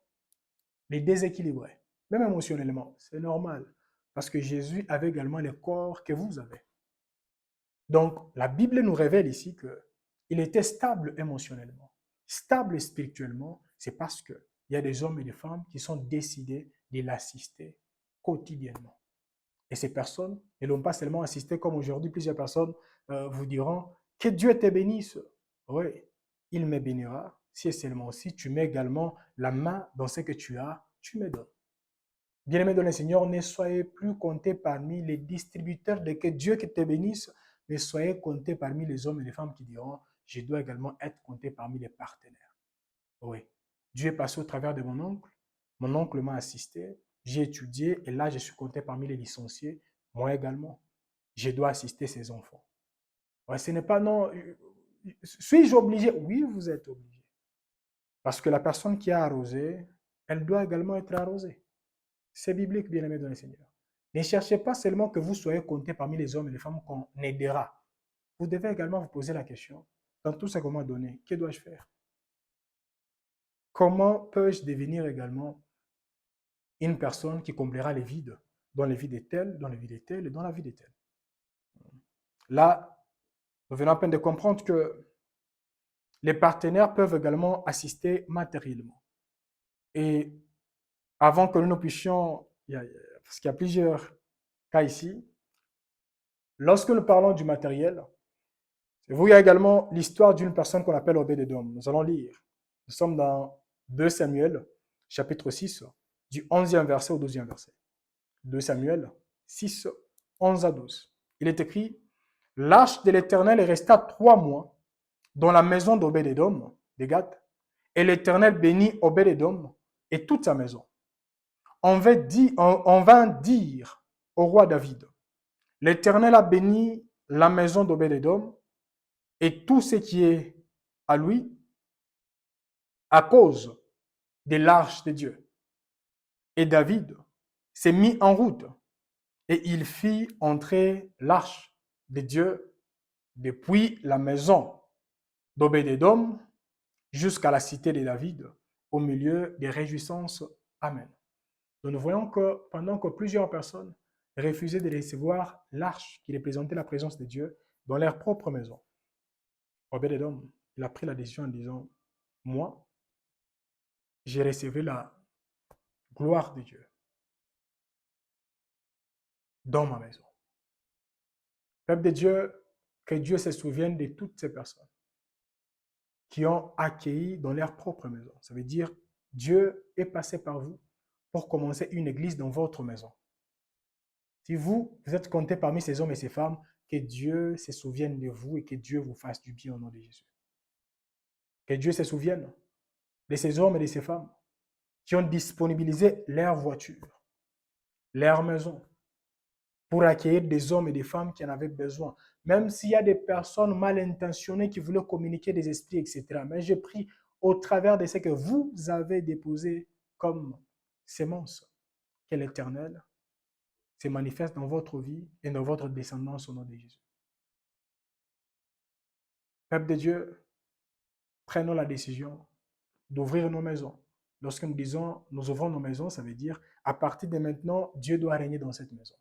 les déséquilibrer, même émotionnellement. C'est normal, parce que Jésus avait également le corps que vous avez. Donc, la Bible nous révèle ici qu'il était stable émotionnellement, stable spirituellement. C'est parce qu'il y a des hommes et des femmes qui sont décidés de l'assister quotidiennement. Et ces personnes ne l'ont pas seulement assisté comme aujourd'hui, plusieurs personnes vous diront que Dieu te bénisse. Oui, il me bénira si et seulement si tu mets également la main dans ce que tu as, tu me donnes. Bien-aimés dans le Seigneur, ne soyez plus comptés parmi les distributeurs de que Dieu te bénisse, mais soyez comptés parmi les hommes et les femmes qui diront, je dois également être compté parmi les partenaires. Oui, Dieu est passé au travers de mon oncle m'a assisté, j'ai étudié et là je suis compté parmi les licenciés, moi également. Je dois assister ces enfants. Ouais, ce n'est pas non, suis-je obligé? Oui, vous êtes obligé. Parce que la personne qui a arrosé, elle doit également être arrosée. C'est biblique, bien-aimé dans le Seigneur. Ne cherchez pas seulement que vous soyez comptés parmi les hommes et les femmes qu'on aidera. Vous devez également vous poser la question, dans tout ce qu'on m'a donné, que dois-je faire? Comment peux-je devenir également une personne qui comblera les vides, dans les vies de tel, dans les vies de tel et dans la vie de tel? Là, nous venons à peine de comprendre que les partenaires peuvent également assister matériellement. Et avant que nous puissions, parce qu'il y a plusieurs cas ici, lorsque nous parlons du matériel, vous, il y a également l'histoire d'une personne qu'on appelle Obed-Edom. Nous allons lire. Nous sommes dans 2 Samuel, chapitre 6, du 11e verset au 12e verset. 2 Samuel 6, 11 à 12. Il est écrit, l'arche de l'Éternel resta 3 mois dans la maison d'Obed-Edom, de Gath, et l'Éternel bénit Obed-Edom et toute sa maison. On vint dire au roi David, l'Éternel a béni la maison d'Obed-Edom et tout ce qui est à lui à cause de l'arche de Dieu. Et David s'est mis en route et il fit entrer l'arche de Dieu depuis la maison d'Obed-Edom jusqu'à la cité de David au milieu des réjouissances. Amen. Donc nous voyons que pendant que plusieurs personnes refusaient de recevoir l'arche qui représentait la présence de Dieu dans leur propre maison, Obed-Edom, il a pris la décision en disant, moi, j'ai reçu la gloire de Dieu dans ma maison. Peuple de Dieu, que Dieu se souvienne de toutes ces personnes qui ont accueilli dans leur propre maison. Ça veut dire, Dieu est passé par vous pour commencer une église dans votre maison. Si vous êtes compté parmi ces hommes et ces femmes, que Dieu se souvienne de vous et que Dieu vous fasse du bien au nom de Jésus. Que Dieu se souvienne de ces hommes et de ces femmes qui ont disponibilisé leur voiture, leur maison, pour accueillir des hommes et des femmes qui en avaient besoin. Même s'il y a des personnes mal intentionnées qui voulaient communiquer des esprits, etc. Mais je prie au travers de ce que vous avez déposé comme sémence, que l'Éternel se manifeste dans votre vie et dans votre descendance au nom de Jésus. Peuple de Dieu, prenons la décision d'ouvrir nos maisons. Lorsque nous disons nous ouvrons nos maisons, ça veut dire à partir de maintenant, Dieu doit régner dans cette maison.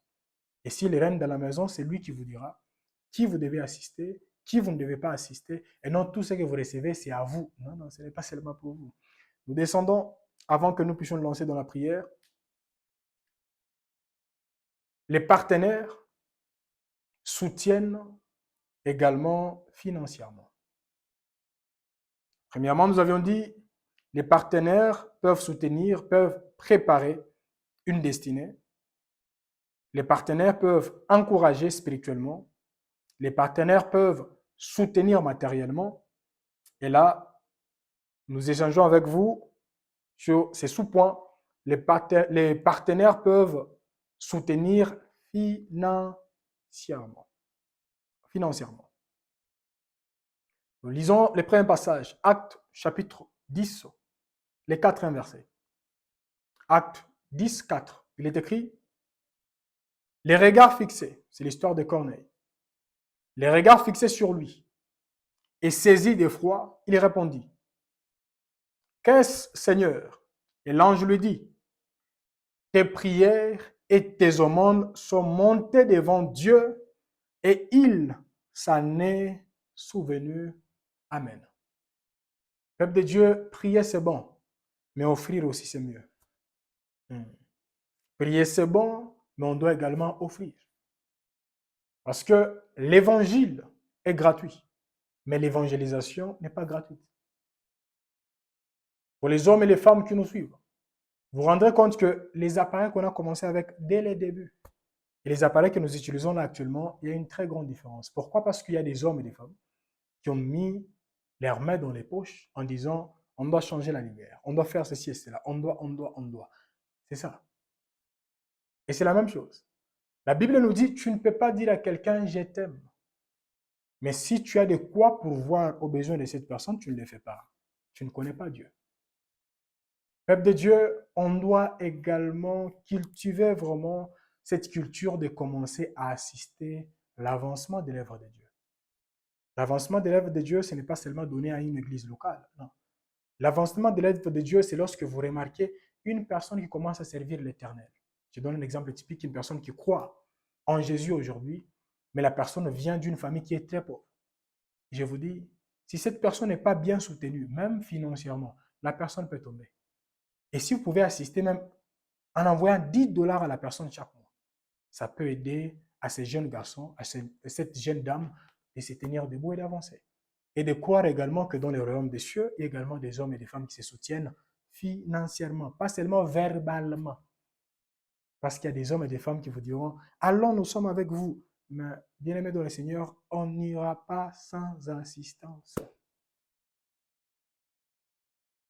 Et s'il règne dans la maison, c'est lui qui vous dira qui vous devez assister, qui vous ne devez pas assister. Et non, tout ce que vous recevez, c'est à vous. Non, non, ce n'est pas seulement pour vous. Nous descendons avant que nous puissions nous lancer dans la prière. Les partenaires soutiennent également financièrement. Premièrement, nous avions dit, les partenaires peuvent soutenir, peuvent préparer une destinée. Les partenaires peuvent encourager spirituellement. Les partenaires peuvent soutenir matériellement. Et là, nous échangeons avec vous sur ces sous-points. Les partenaires peuvent soutenir financièrement. Nous lisons les premiers passages. Actes chapitre 10, les 4 versets. Actes 10, 4. Il est écrit, les regards fixés, c'est l'histoire de Corneille, les regards fixés sur lui, et saisi d'effroi, il répondit, qu'est-ce, Seigneur? Et l'ange lui dit, tes prières et tes aumônes sont montées devant Dieu et il s'en est souvenu. Amen. Peuple de Dieu, prier c'est bon, mais offrir aussi c'est mieux. Prier c'est bon, mais on doit également offrir. Parce que l'évangile est gratuit, mais l'évangélisation n'est pas gratuite. Pour les hommes et les femmes qui nous suivent, vous vous rendrez compte que les appareils qu'on a commencé avec dès les débuts et les appareils que nous utilisons là actuellement, il y a une très grande différence. Pourquoi? Parce qu'il y a des hommes et des femmes qui ont mis leurs mains dans les poches en disant on doit changer la lumière, on doit faire ceci et cela, on doit. C'est ça. Et c'est la même chose. La Bible nous dit tu ne peux pas dire à quelqu'un je t'aime. Mais si tu as de quoi pourvoir aux besoins de cette personne, tu ne le fais pas. Tu ne connais pas Dieu. Peuple de Dieu, on doit également cultiver vraiment cette culture de commencer à assister à l'avancement de l'œuvre de Dieu. L'avancement de l'œuvre de Dieu, ce n'est pas seulement donné à une église locale. Non. L'avancement de l'œuvre de Dieu, c'est lorsque vous remarquez une personne qui commence à servir l'Éternel. Je donne un exemple typique, une personne qui croit en Jésus aujourd'hui, mais la personne vient d'une famille qui est très pauvre. Je vous dis, si cette personne n'est pas bien soutenue, même financièrement, la personne peut tomber. Et si vous pouvez assister même en envoyant 10 dollars à la personne chaque mois, ça peut aider à ces jeunes garçons, à cette jeune dame de se tenir debout et d'avancer. Et de croire également que dans le royaume des cieux, il y a également des hommes et des femmes qui se soutiennent financièrement, pas seulement verbalement. Parce qu'il y a des hommes et des femmes qui vous diront, allons, nous sommes avec vous. Mais bien-aimés dans le Seigneur, on n'ira pas sans assistance.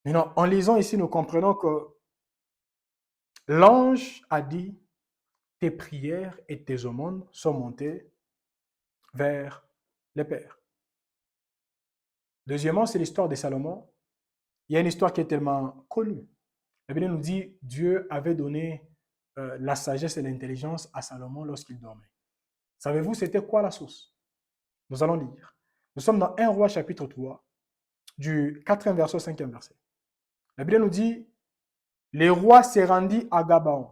Maintenant, en lisant ici, nous comprenons que l'ange a dit, tes prières et tes aumônes sont montées vers les pères. Deuxièmement, c'est l'histoire de Salomon. Il y a une histoire qui est tellement connue. La Bible nous dit, Dieu avait donné la sagesse et l'intelligence à Salomon lorsqu'il dormait. Savez-vous, c'était quoi la source? Nous allons lire. Nous sommes dans 1 Roi chapitre 3, du 4e verset au 5e verset. La Bible nous dit, les rois se rendit à Gabaon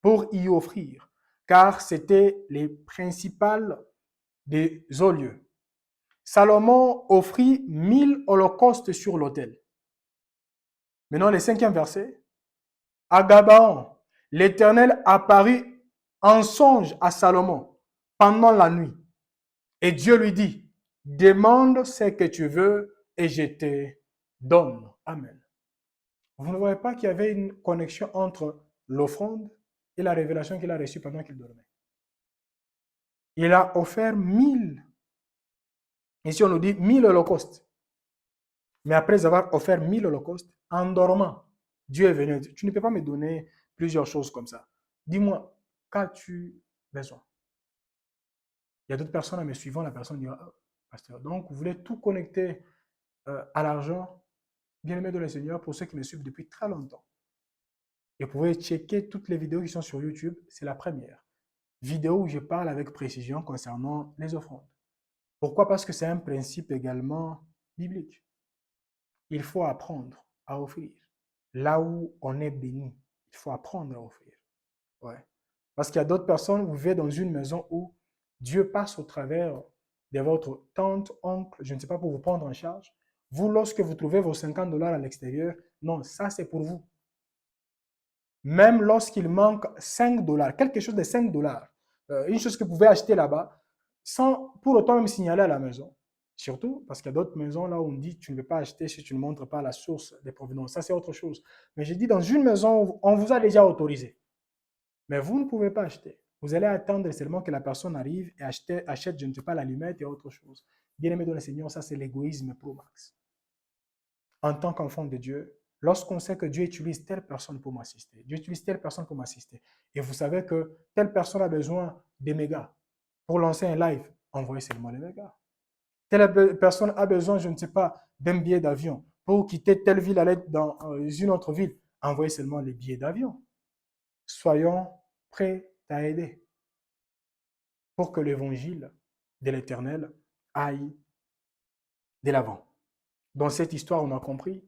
pour y offrir, car c'était les principales des lieux. Salomon offrit 1000 holocaustes sur l'autel. Maintenant, le 5e verset. À Gabaon, l'Éternel apparut en songe à Salomon pendant la nuit. Et Dieu lui dit, demande ce que tu veux et je te donne. Amen. Vous ne voyez pas qu'il y avait une connexion entre l'offrande et la révélation qu'il a reçue pendant qu'il dormait. Il a offert 1000. Ici, on nous dit 1000 holocaustes. Mais après avoir offert 1000 holocaustes, en dormant, Dieu est venu et dit, tu ne peux pas me donner plusieurs choses comme ça. Dis-moi, qu'as-tu besoin? Il y a d'autres personnes, me suivant, la personne dira, oh, pasteur, donc vous voulez tout connecter à l'argent? Bien-aimé de le Seigneur, pour ceux qui me suivent depuis très longtemps. Et vous pouvez checker toutes les vidéos qui sont sur YouTube, c'est la première vidéo où je parle avec précision concernant les offrandes. Pourquoi? Parce que c'est un principe également biblique. Il faut apprendre à offrir. Là où on est béni, il faut apprendre à offrir. Ouais. Parce qu'il y a d'autres personnes, vous vivez dans une maison où Dieu passe au travers de votre tante, oncle, je ne sais pas, pour vous prendre en charge. Vous, lorsque vous trouvez vos 50 dollars à l'extérieur, non, ça c'est pour vous. Même lorsqu'il manque 5 dollars, quelque chose de 5 dollars, une chose que vous pouvez acheter là-bas, sans pour autant même signaler à la maison. Surtout parce qu'il y a d'autres maisons là où on dit tu ne peux pas acheter si tu ne montres pas la source des provenances. Ça, c'est autre chose. Mais je dis dans une maison où on vous a déjà autorisé. Mais vous ne pouvez pas acheter. Vous allez attendre seulement que la personne arrive et achète, je ne sais pas, l'allumette et autre chose. Bien-aimé dans le Seigneur, ça c'est l'égoïsme pro max. En tant qu'enfant de Dieu, lorsqu'on sait que Dieu utilise telle personne pour m'assister, Dieu utilise telle personne pour m'assister, et vous savez que telle personne a besoin des mégas pour lancer un live, envoyez seulement les mégas. Telle personne a besoin, je ne sais pas, d'un billet d'avion. Pour quitter telle ville, aller dans une autre ville, envoyez seulement les billets d'avion. Soyons prêts à aider pour que l'évangile de l'Éternel aille de l'avant. Dans cette histoire, on a compris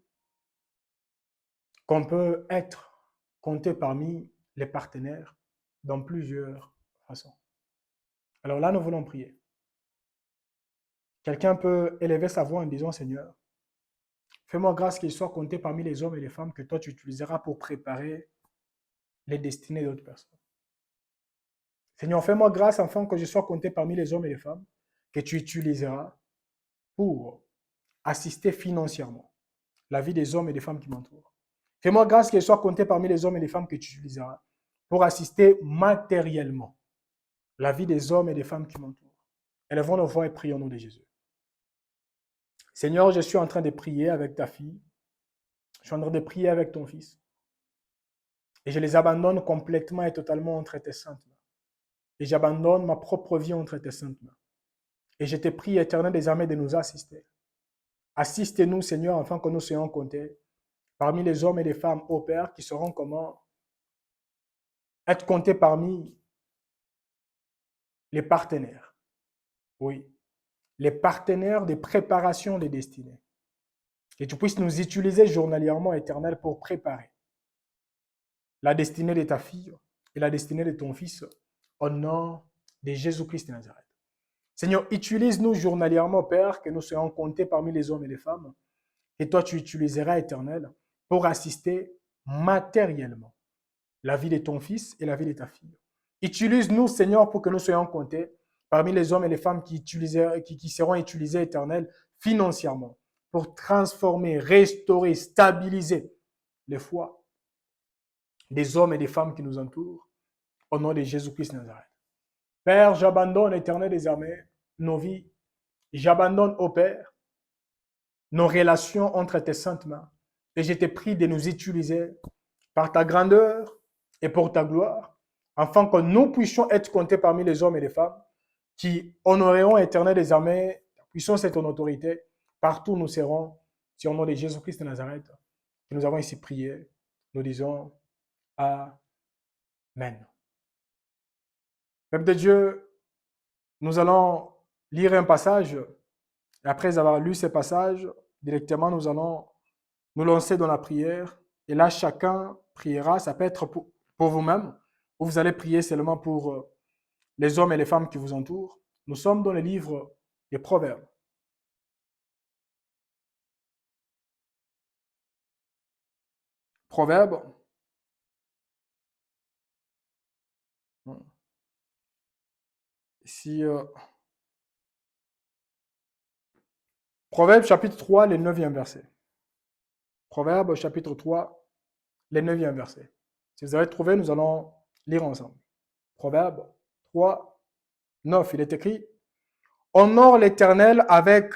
qu'on peut être compté parmi les partenaires dans plusieurs façons. Alors là, nous voulons prier. Quelqu'un peut élever sa voix en disant, Seigneur, fais-moi grâce qu'il soit compté parmi les hommes et les femmes que toi tu utiliseras pour préparer les destinées d'autres personnes. Seigneur, fais-moi grâce afin que je sois compté parmi les hommes et les femmes que tu utiliseras pour assister financièrement la vie des hommes et des femmes qui m'entourent. Fais-moi grâce qu'il soit compté parmi les hommes et les femmes que tu utiliseras pour assister matériellement la vie des hommes et des femmes qui m'entourent. Élevons nos voix et prions au nom de Jésus. Seigneur, je suis en train de prier avec ta fille. Je suis en train de prier avec ton fils. Et je les abandonne complètement et totalement entre tes saintes mains. Et j'abandonne ma propre vie entre tes saintes mains. Et je te prie, Éternel des armées, de nous assister. Assistez-nous, Seigneur, afin que nous soyons comptés parmi les hommes et les femmes, ô Père, qui sauront comment être comptés parmi les partenaires. Oui, les partenaires de préparation des destinées. Que tu puisses nous utiliser journalièrement, Éternel, pour préparer la destinée de ta fille et la destinée de ton fils au nom de Jésus-Christ de Nazareth. Seigneur, utilise-nous journalièrement, Père, que nous soyons comptés parmi les hommes et les femmes, et toi tu utiliseras, Éternel, pour assister matériellement la vie de ton fils et la vie de ta fille. Utilise-nous, Seigneur, pour que nous soyons comptés parmi les hommes et les femmes qui seront utilisés, Éternel, financièrement, pour transformer, restaurer, stabiliser les foi des hommes et des femmes qui nous entourent, au nom de Jésus-Christ de Nazareth. Père, j'abandonne, Éternel des armées, nos vies. J'abandonne, ô Père, nos relations entre tes saintes mains. Et je te prie de nous utiliser par ta grandeur et pour ta gloire, afin que nous puissions être comptés parmi les hommes et les femmes qui honoreront, Éternel des armées, ta puissance et ton autorité. Partout où nous serons, si au nom de Jésus-Christ de Nazareth, que nous avons ici prié, nous disons Amen. Peuple de Dieu, nous allons lire un passage. Et après avoir lu ce passage, directement, nous allons nous lancer dans la prière. Et là, chacun priera. Ça peut être pour vous-même, ou vous allez prier seulement pour les hommes et les femmes qui vous entourent. Nous sommes dans le livre des Proverbes. Proverbes. Ici, Proverbes chapitre 3, le 9e verset. Proverbes chapitre 3, le 9e verset. Si vous avez trouvé, nous allons lire ensemble. Proverbes 3, 9, il est écrit « Honore l'Éternel avec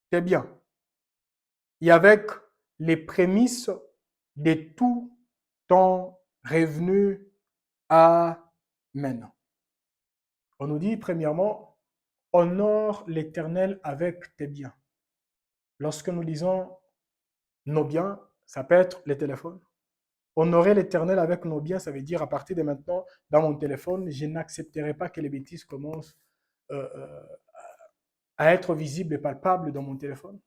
tes biens et avec les prémices de tout ton revenu. Amen. » On nous dit premièrement, honore l'Éternel avec tes biens. Lorsque nous disons nos biens, ça peut être les téléphones. Honorer l'Éternel avec nos biens, ça veut dire à partir de maintenant, dans mon téléphone, je n'accepterai pas que les bêtises commencent à être visibles et palpables dans mon téléphone.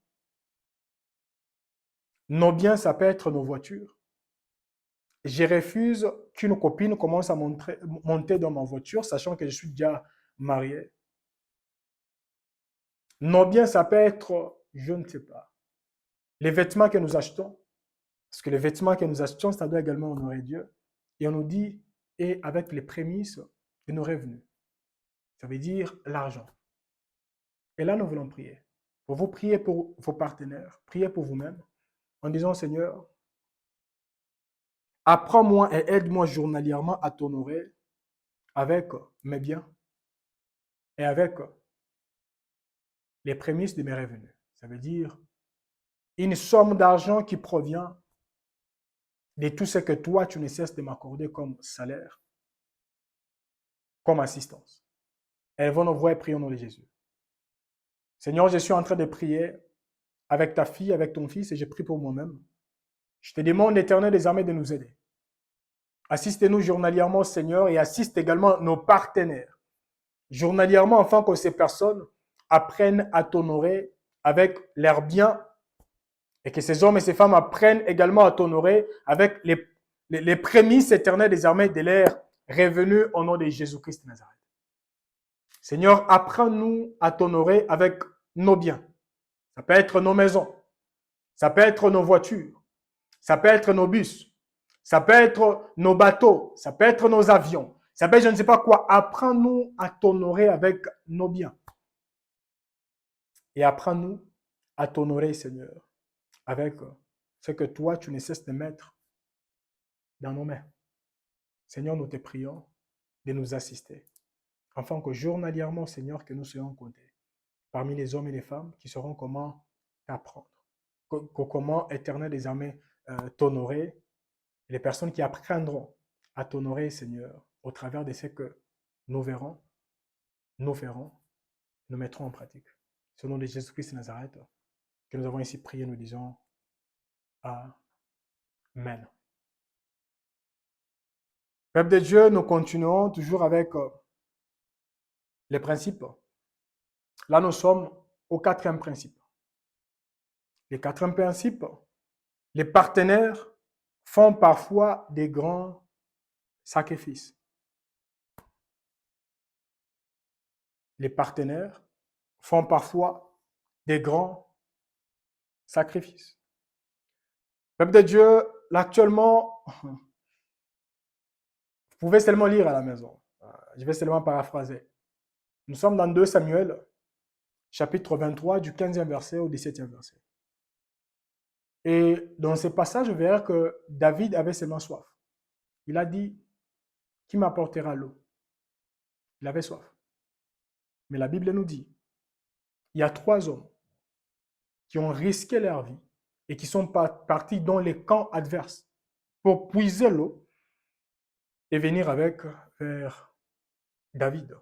Nos biens, ça peut être nos voitures. Je refuse qu'une copine commence à monter dans ma voiture, sachant que je suis déjà marié. Nos biens, ça peut être, je ne sais pas, les vêtements que nous achetons. Parce que les vêtements que nous achetons, ça doit également honorer Dieu. Et on nous dit, et avec les prémices de nos revenus. Ça veut dire l'argent. Et là, nous voulons prier. Pour vous, prier pour vos partenaires, priez pour vous-même, en disant, Seigneur, apprends-moi et aide-moi journalièrement à t'honorer avec mes biens et avec les prémices de mes revenus. Ça veut dire une somme d'argent qui provient de tout ce que toi, tu ne cesses de m'accorder comme salaire, comme assistance. Élevons nos voix et prions au nom de Jésus. Seigneur, je suis en train de prier avec ta fille, avec ton fils, et je prie pour moi-même. Je te demande, l'Éternel des armées, de nous aider. Assiste-nous journalièrement, Seigneur, et assiste également nos partenaires. Journalièrement, afin que ces personnes apprennent à t'honorer avec leurs biens et que ces hommes et ces femmes apprennent également à t'honorer avec les prémices éternelles des armées de l'air revenus au nom de Jésus-Christ de Nazareth. Seigneur, apprends-nous à t'honorer avec nos biens. Ça peut être nos maisons, ça peut être nos voitures, ça peut être nos bus, ça peut être nos bateaux, ça peut être nos avions, ça peut être je ne sais pas quoi. Apprends-nous à t'honorer avec nos biens. Et apprends-nous à t'honorer, Seigneur, avec ce que toi, tu ne cesses de mettre dans nos mains. Seigneur, nous te prions de nous assister, afin que journalièrement, Seigneur, que nous soyons comptés parmi les hommes et les femmes qui sauront comment t'apprendre, comment, Éternel des armées, t'honorer, et les personnes qui apprendront à t'honorer, Seigneur, au travers de ce que nous verrons, nous ferons, nous mettrons en pratique. C'est au nom de Jésus-Christ de Nazareth que nous avons ici prié, nous disons Amen. Peuple de Dieu, nous continuons toujours avec les principes. Là, nous sommes au quatrième principe. Le quatrième principe, les partenaires font parfois des grands sacrifices. Les partenaires font parfois des grands sacrifices. Peuple de Dieu, là, actuellement, vous pouvez seulement lire à la maison. Je vais seulement paraphraser. Nous sommes dans 2 Samuel, chapitre 23, du 15e verset au 17e verset. Et dans ce passage, vous verrez que David avait seulement soif. Il a dit, qui m'apportera l'eau? Il avait soif. Mais la Bible nous dit, il y a 3 hommes qui ont risqué leur vie et qui sont partis dans les camps adverses pour puiser l'eau et venir avec vers David.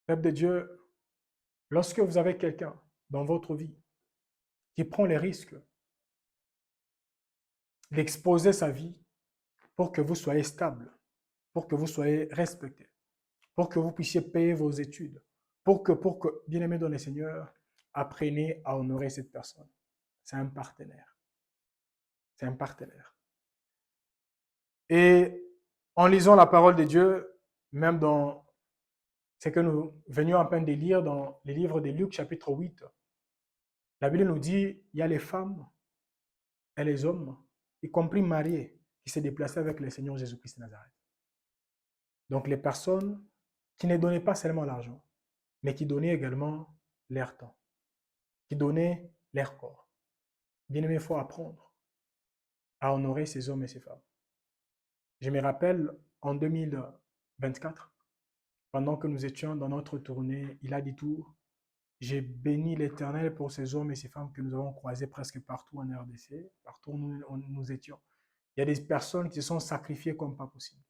Peuple de Dieu, lorsque vous avez quelqu'un dans votre vie qui prend les risques d'exposer sa vie pour que vous soyez stable, pour que vous soyez respecté, pour que vous puissiez payer vos études, pour que bien-aimé dans le Seigneur, apprenez à honorer cette personne. C'est un partenaire. C'est un partenaire. Et en lisant la parole de Dieu, même dans ce que nous venions à peine de lire dans les livres de Luc, chapitre 8, la Bible nous dit, il y a les femmes et les hommes, y compris mariés, qui se déplaçaient avec le Seigneur Jésus-Christ de Nazareth. Donc les personnes qui ne donnaient pas seulement l'argent, mais qui donnaient également leur temps, qui donnaient leur corps. Bien-aimé, il faut apprendre à honorer ces hommes et ces femmes. Je me rappelle, en 2024, pendant que nous étions dans notre tournée, il a dit tout, j'ai béni l'Éternel pour ces hommes et ces femmes que nous avons croisés presque partout en RDC, partout où nous étions. Il y a des personnes qui se sont sacrifiées comme pas possible.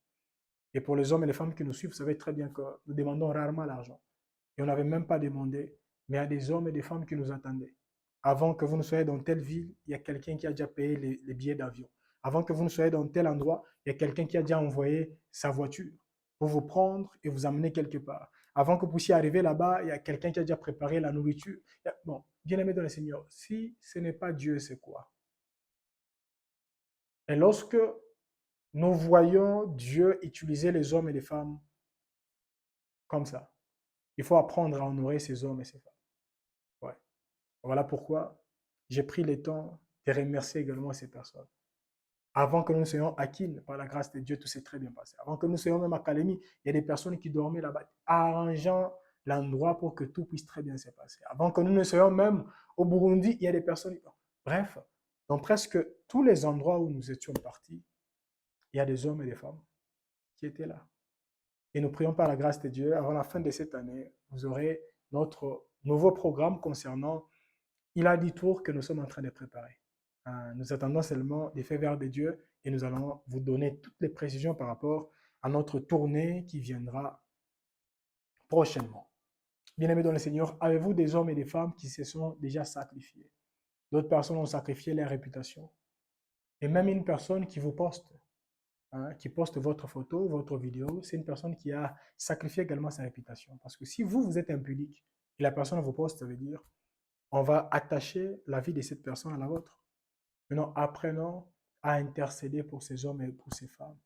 Et pour les hommes et les femmes qui nous suivent, vous savez très bien que nous demandons rarement l'argent. Et on n'avait même pas demandé, mais il y a des hommes et des femmes qui nous attendaient. Avant que vous ne soyez dans telle ville, il y a quelqu'un qui a déjà payé les billets d'avion. Avant que vous ne soyez dans tel endroit, il y a quelqu'un qui a déjà envoyé sa voiture pour vous prendre et vous amener quelque part. Avant que vous puissiez arriver là-bas, il y a quelqu'un qui a déjà préparé la nourriture. Bon, bien aimé dans le Seigneur, si ce n'est pas Dieu, c'est quoi? Et lorsque nous voyons Dieu utiliser les hommes et les femmes comme ça, il faut apprendre à honorer ces hommes et ces femmes. Ouais. Voilà pourquoi j'ai pris le temps de remercier également ces personnes. Avant que nous soyons à Kin, par la grâce de Dieu, tout s'est très bien passé. Avant que nous soyons même à Kalemi, il y a des personnes qui dormaient là-bas, arrangeant l'endroit pour que tout puisse très bien se passer. Avant que nous ne soyons même au Burundi, il y a des personnes. Bref, dans presque tous les endroits où nous étions partis, il y a des hommes et des femmes qui étaient là. Et nous prions par la grâce de Dieu, avant la fin de cette année, vous aurez notre nouveau programme concernant Il a dit tours que nous sommes en train de préparer. Nous attendons seulement les faits verts de Dieu et nous allons vous donner toutes les précisions par rapport à notre tournée qui viendra prochainement. Bien-aimés dans le Seigneur, avez-vous des hommes et des femmes qui se sont déjà sacrifiés? D'autres personnes ont sacrifié leur réputation. Et même une personne qui vous poste, qui poste votre photo, votre vidéo, c'est une personne qui a sacrifié également sa réputation. Parce que si vous, vous êtes impudique et la personne vous poste, ça veut dire on va attacher la vie de cette personne à la vôtre. Maintenant, apprenons à intercéder pour ces hommes et pour ces femmes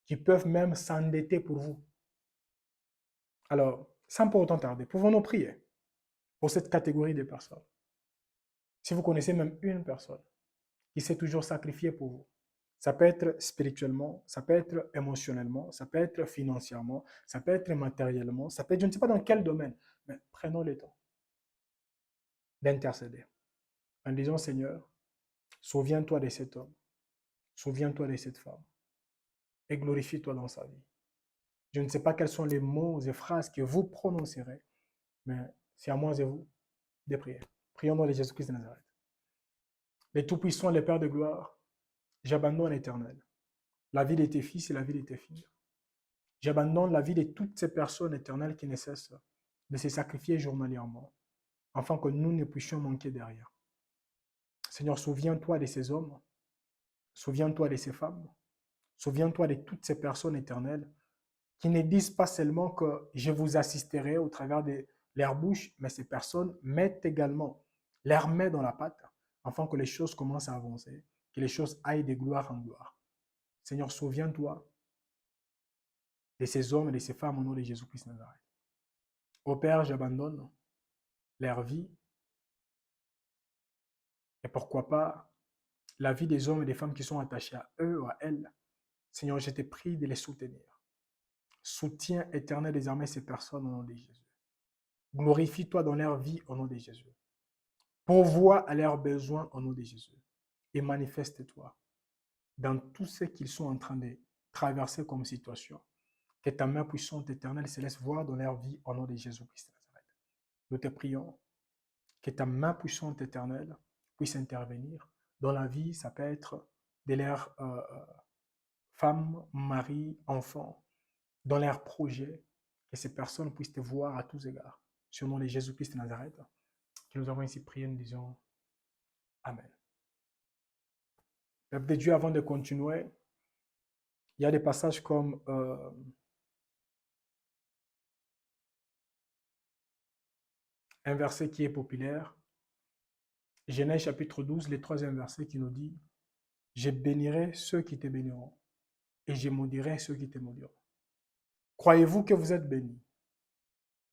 qui peuvent même s'endetter pour vous. Alors, sans pour autant tarder, pouvons-nous prier pour cette catégorie de personnes? Si vous connaissez même une personne qui s'est toujours sacrifiée pour vous, ça peut être spirituellement, ça peut être émotionnellement, ça peut être financièrement, ça peut être matériellement, ça peut être, je ne sais pas dans quel domaine, mais prenons le temps d'intercéder en disant, Seigneur, souviens-toi de cet homme, souviens-toi de cette femme et glorifie-toi dans sa vie. Je ne sais pas quels sont les mots et phrases que vous prononcerez, mais c'est à moi et vous de prier. Prions dans le Jésus-Christ de Nazareth. Les Tout-Puissants, les Pères de gloire, j'abandonne l'Éternel, la vie de tes fils et la vie de tes filles. J'abandonne la vie de toutes ces personnes éternelles qui ne cessent de se sacrifier journalièrement, afin que nous ne puissions manquer de rien. Seigneur, souviens-toi de ces hommes, souviens-toi de ces femmes, souviens-toi de toutes ces personnes éternelles qui ne disent pas seulement que je vous assisterai au travers de leur bouche, mais ces personnes mettent également leurs mains dans la pâte, afin que les choses commencent à avancer, que les choses aillent de gloire en gloire. Seigneur, souviens-toi de ces hommes et de ces femmes au nom de Jésus-Christ de Nazareth. Ô Père, j'abandonne leur vie et pourquoi pas la vie des hommes et des femmes qui sont attachés à eux ou à elles. Seigneur, je te prie de les soutenir. Soutiens éternel désormais ces personnes au nom de Jésus. Glorifie-toi dans leur vie au nom de Jésus. Pourvois à leurs besoins au nom de Jésus. Et manifeste-toi dans tout ce qu'ils sont en train de traverser comme situation. Que ta main puissante éternelle se laisse voir dans leur vie au nom de Jésus-Christ de Nazareth. Nous te prions que ta main puissante éternelle puisse intervenir. Dans la vie, ça peut être de leurs femmes, maris, enfants, dans leurs projets, que ces personnes puissent te voir à tous égards. Sur le nom de Jésus-Christ de Nazareth, que nous avons ici prié, nous disons Amen. Peuple de Dieu, avant de continuer, il y a des passages comme un verset qui est populaire, Genèse chapitre 12, le troisième verset qui nous dit « Je bénirai ceux qui te béniront et je maudirai ceux qui te maudiront. » Croyez-vous que vous êtes bénis?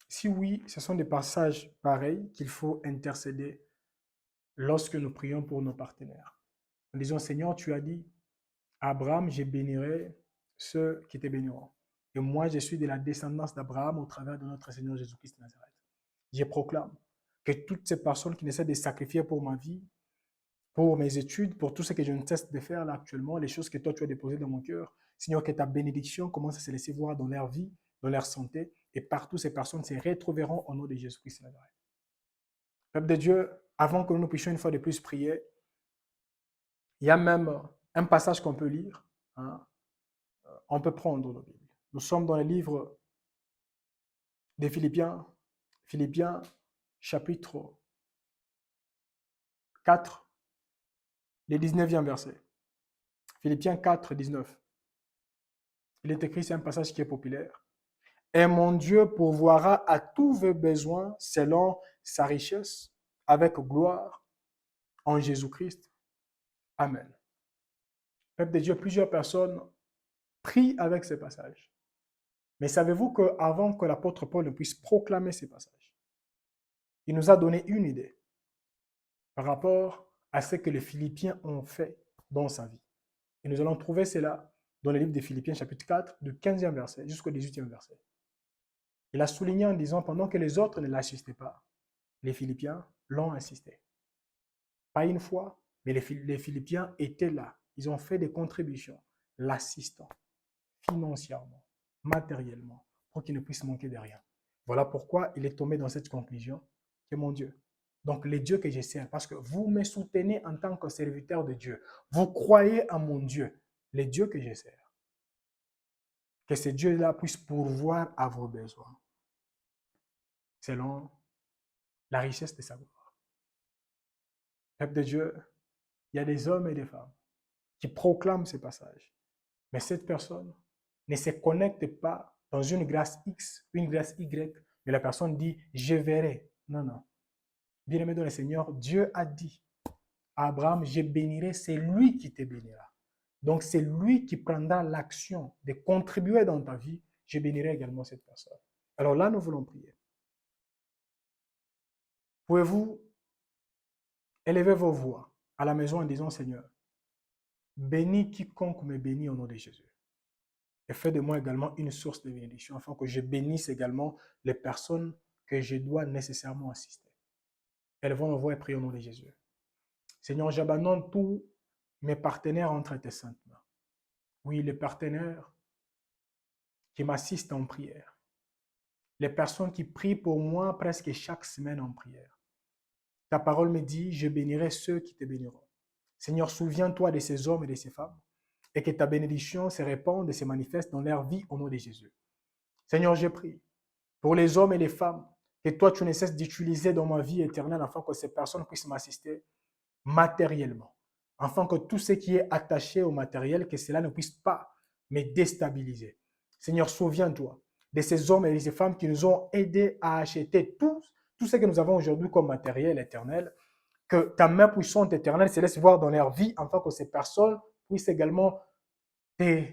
Si oui, ce sont des passages pareils qu'il faut intercéder lorsque nous prions pour nos partenaires. En disant, Seigneur, tu as dit, Abraham, je bénirai ceux qui te béniront. Et moi, je suis de la descendance d'Abraham au travers de notre Seigneur Jésus-Christ de Nazareth. Je proclame que toutes ces personnes qui essaient de sacrifier pour ma vie, pour mes études, pour tout ce que je ne cesse de faire là actuellement, les choses que toi tu as déposées dans mon cœur, Seigneur, que ta bénédiction commence à se laisser voir dans leur vie, dans leur santé, et partout ces personnes se retrouveront au nom de Jésus-Christ de Nazareth. Peuple de Dieu, avant que nous puissions une fois de plus prier, il y a même un passage qu'on peut lire. On peut prendre nos Bibles. Nous sommes dans le livre des Philippiens, Philippiens chapitre 4, le 19e verset. Philippiens 4, 19. Il est écrit, c'est un passage qui est populaire. Et mon Dieu pourvoira à tous vos besoins selon sa richesse, avec gloire, en Jésus-Christ. Amen. Peuple de Dieu, plusieurs personnes prient avec ces passages. Mais savez-vous qu'avant que l'apôtre Paul ne puisse proclamer ces passages, il nous a donné une idée par rapport à ce que les Philippiens ont fait dans sa vie. Et nous allons trouver cela dans le livre des Philippiens, chapitre 4, du 15e verset jusqu'au 18e verset. Il a souligné en disant, pendant que les autres ne l'assistaient pas, les Philippiens l'ont assisté. Pas une fois, mais les Philippiens étaient là. Ils ont fait des contributions, l'assistant, financièrement, matériellement, pour qu'il ne puisse manquer de rien. Voilà pourquoi il est tombé dans cette conclusion, que mon Dieu. Donc, les dieux que je sers, parce que vous me soutenez en tant que serviteur de Dieu. Vous croyez en mon Dieu, les dieux que je sers. Que ces dieux-là puissent pourvoir à vos besoins. selon la richesse de sa gloire. Peuple de Dieu, il y a des hommes et des femmes qui proclament ce passage. Mais cette personne ne se connecte pas dans une grâce X, une grâce Y, mais la personne dit, je verrai. Non, non. Bien-aimé dans le Seigneur, Dieu a dit à Abraham, je bénirai, c'est lui qui te bénira. Donc, c'est lui qui prendra l'action de contribuer dans ta vie. Je bénirai également cette personne. Alors là, nous voulons prier. Pouvez-vous élever vos voix à la maison en disant, Seigneur, bénis quiconque me bénit au nom de Jésus. Et fais de moi également une source de bénédiction, afin que je bénisse également les personnes que je dois nécessairement assister. Élevons nos voix et prions au nom de Jésus. Seigneur, j'abandonne tous mes partenaires entre tes saintes mains. Oui, les partenaires qui m'assistent en prière. Les personnes qui prient pour moi presque chaque semaine en prière. Ta parole me dit, je bénirai ceux qui te béniront. Seigneur, souviens-toi de ces hommes et de ces femmes et que ta bénédiction se répande et se manifeste dans leur vie au nom de Jésus. Seigneur, je prie pour les hommes et les femmes que toi, tu ne cesses d'utiliser dans ma vie éternelle afin que ces personnes puissent m'assister matériellement. Afin que tout ce qui est attaché au matériel, que cela ne puisse pas me déstabiliser. Seigneur, souviens-toi de ces hommes et de ces femmes qui nous ont aidés à acheter tout ce que nous avons aujourd'hui comme matériel éternel. Que ta main puissante éternelle se laisse voir dans leur vie afin que ces personnes puissent également te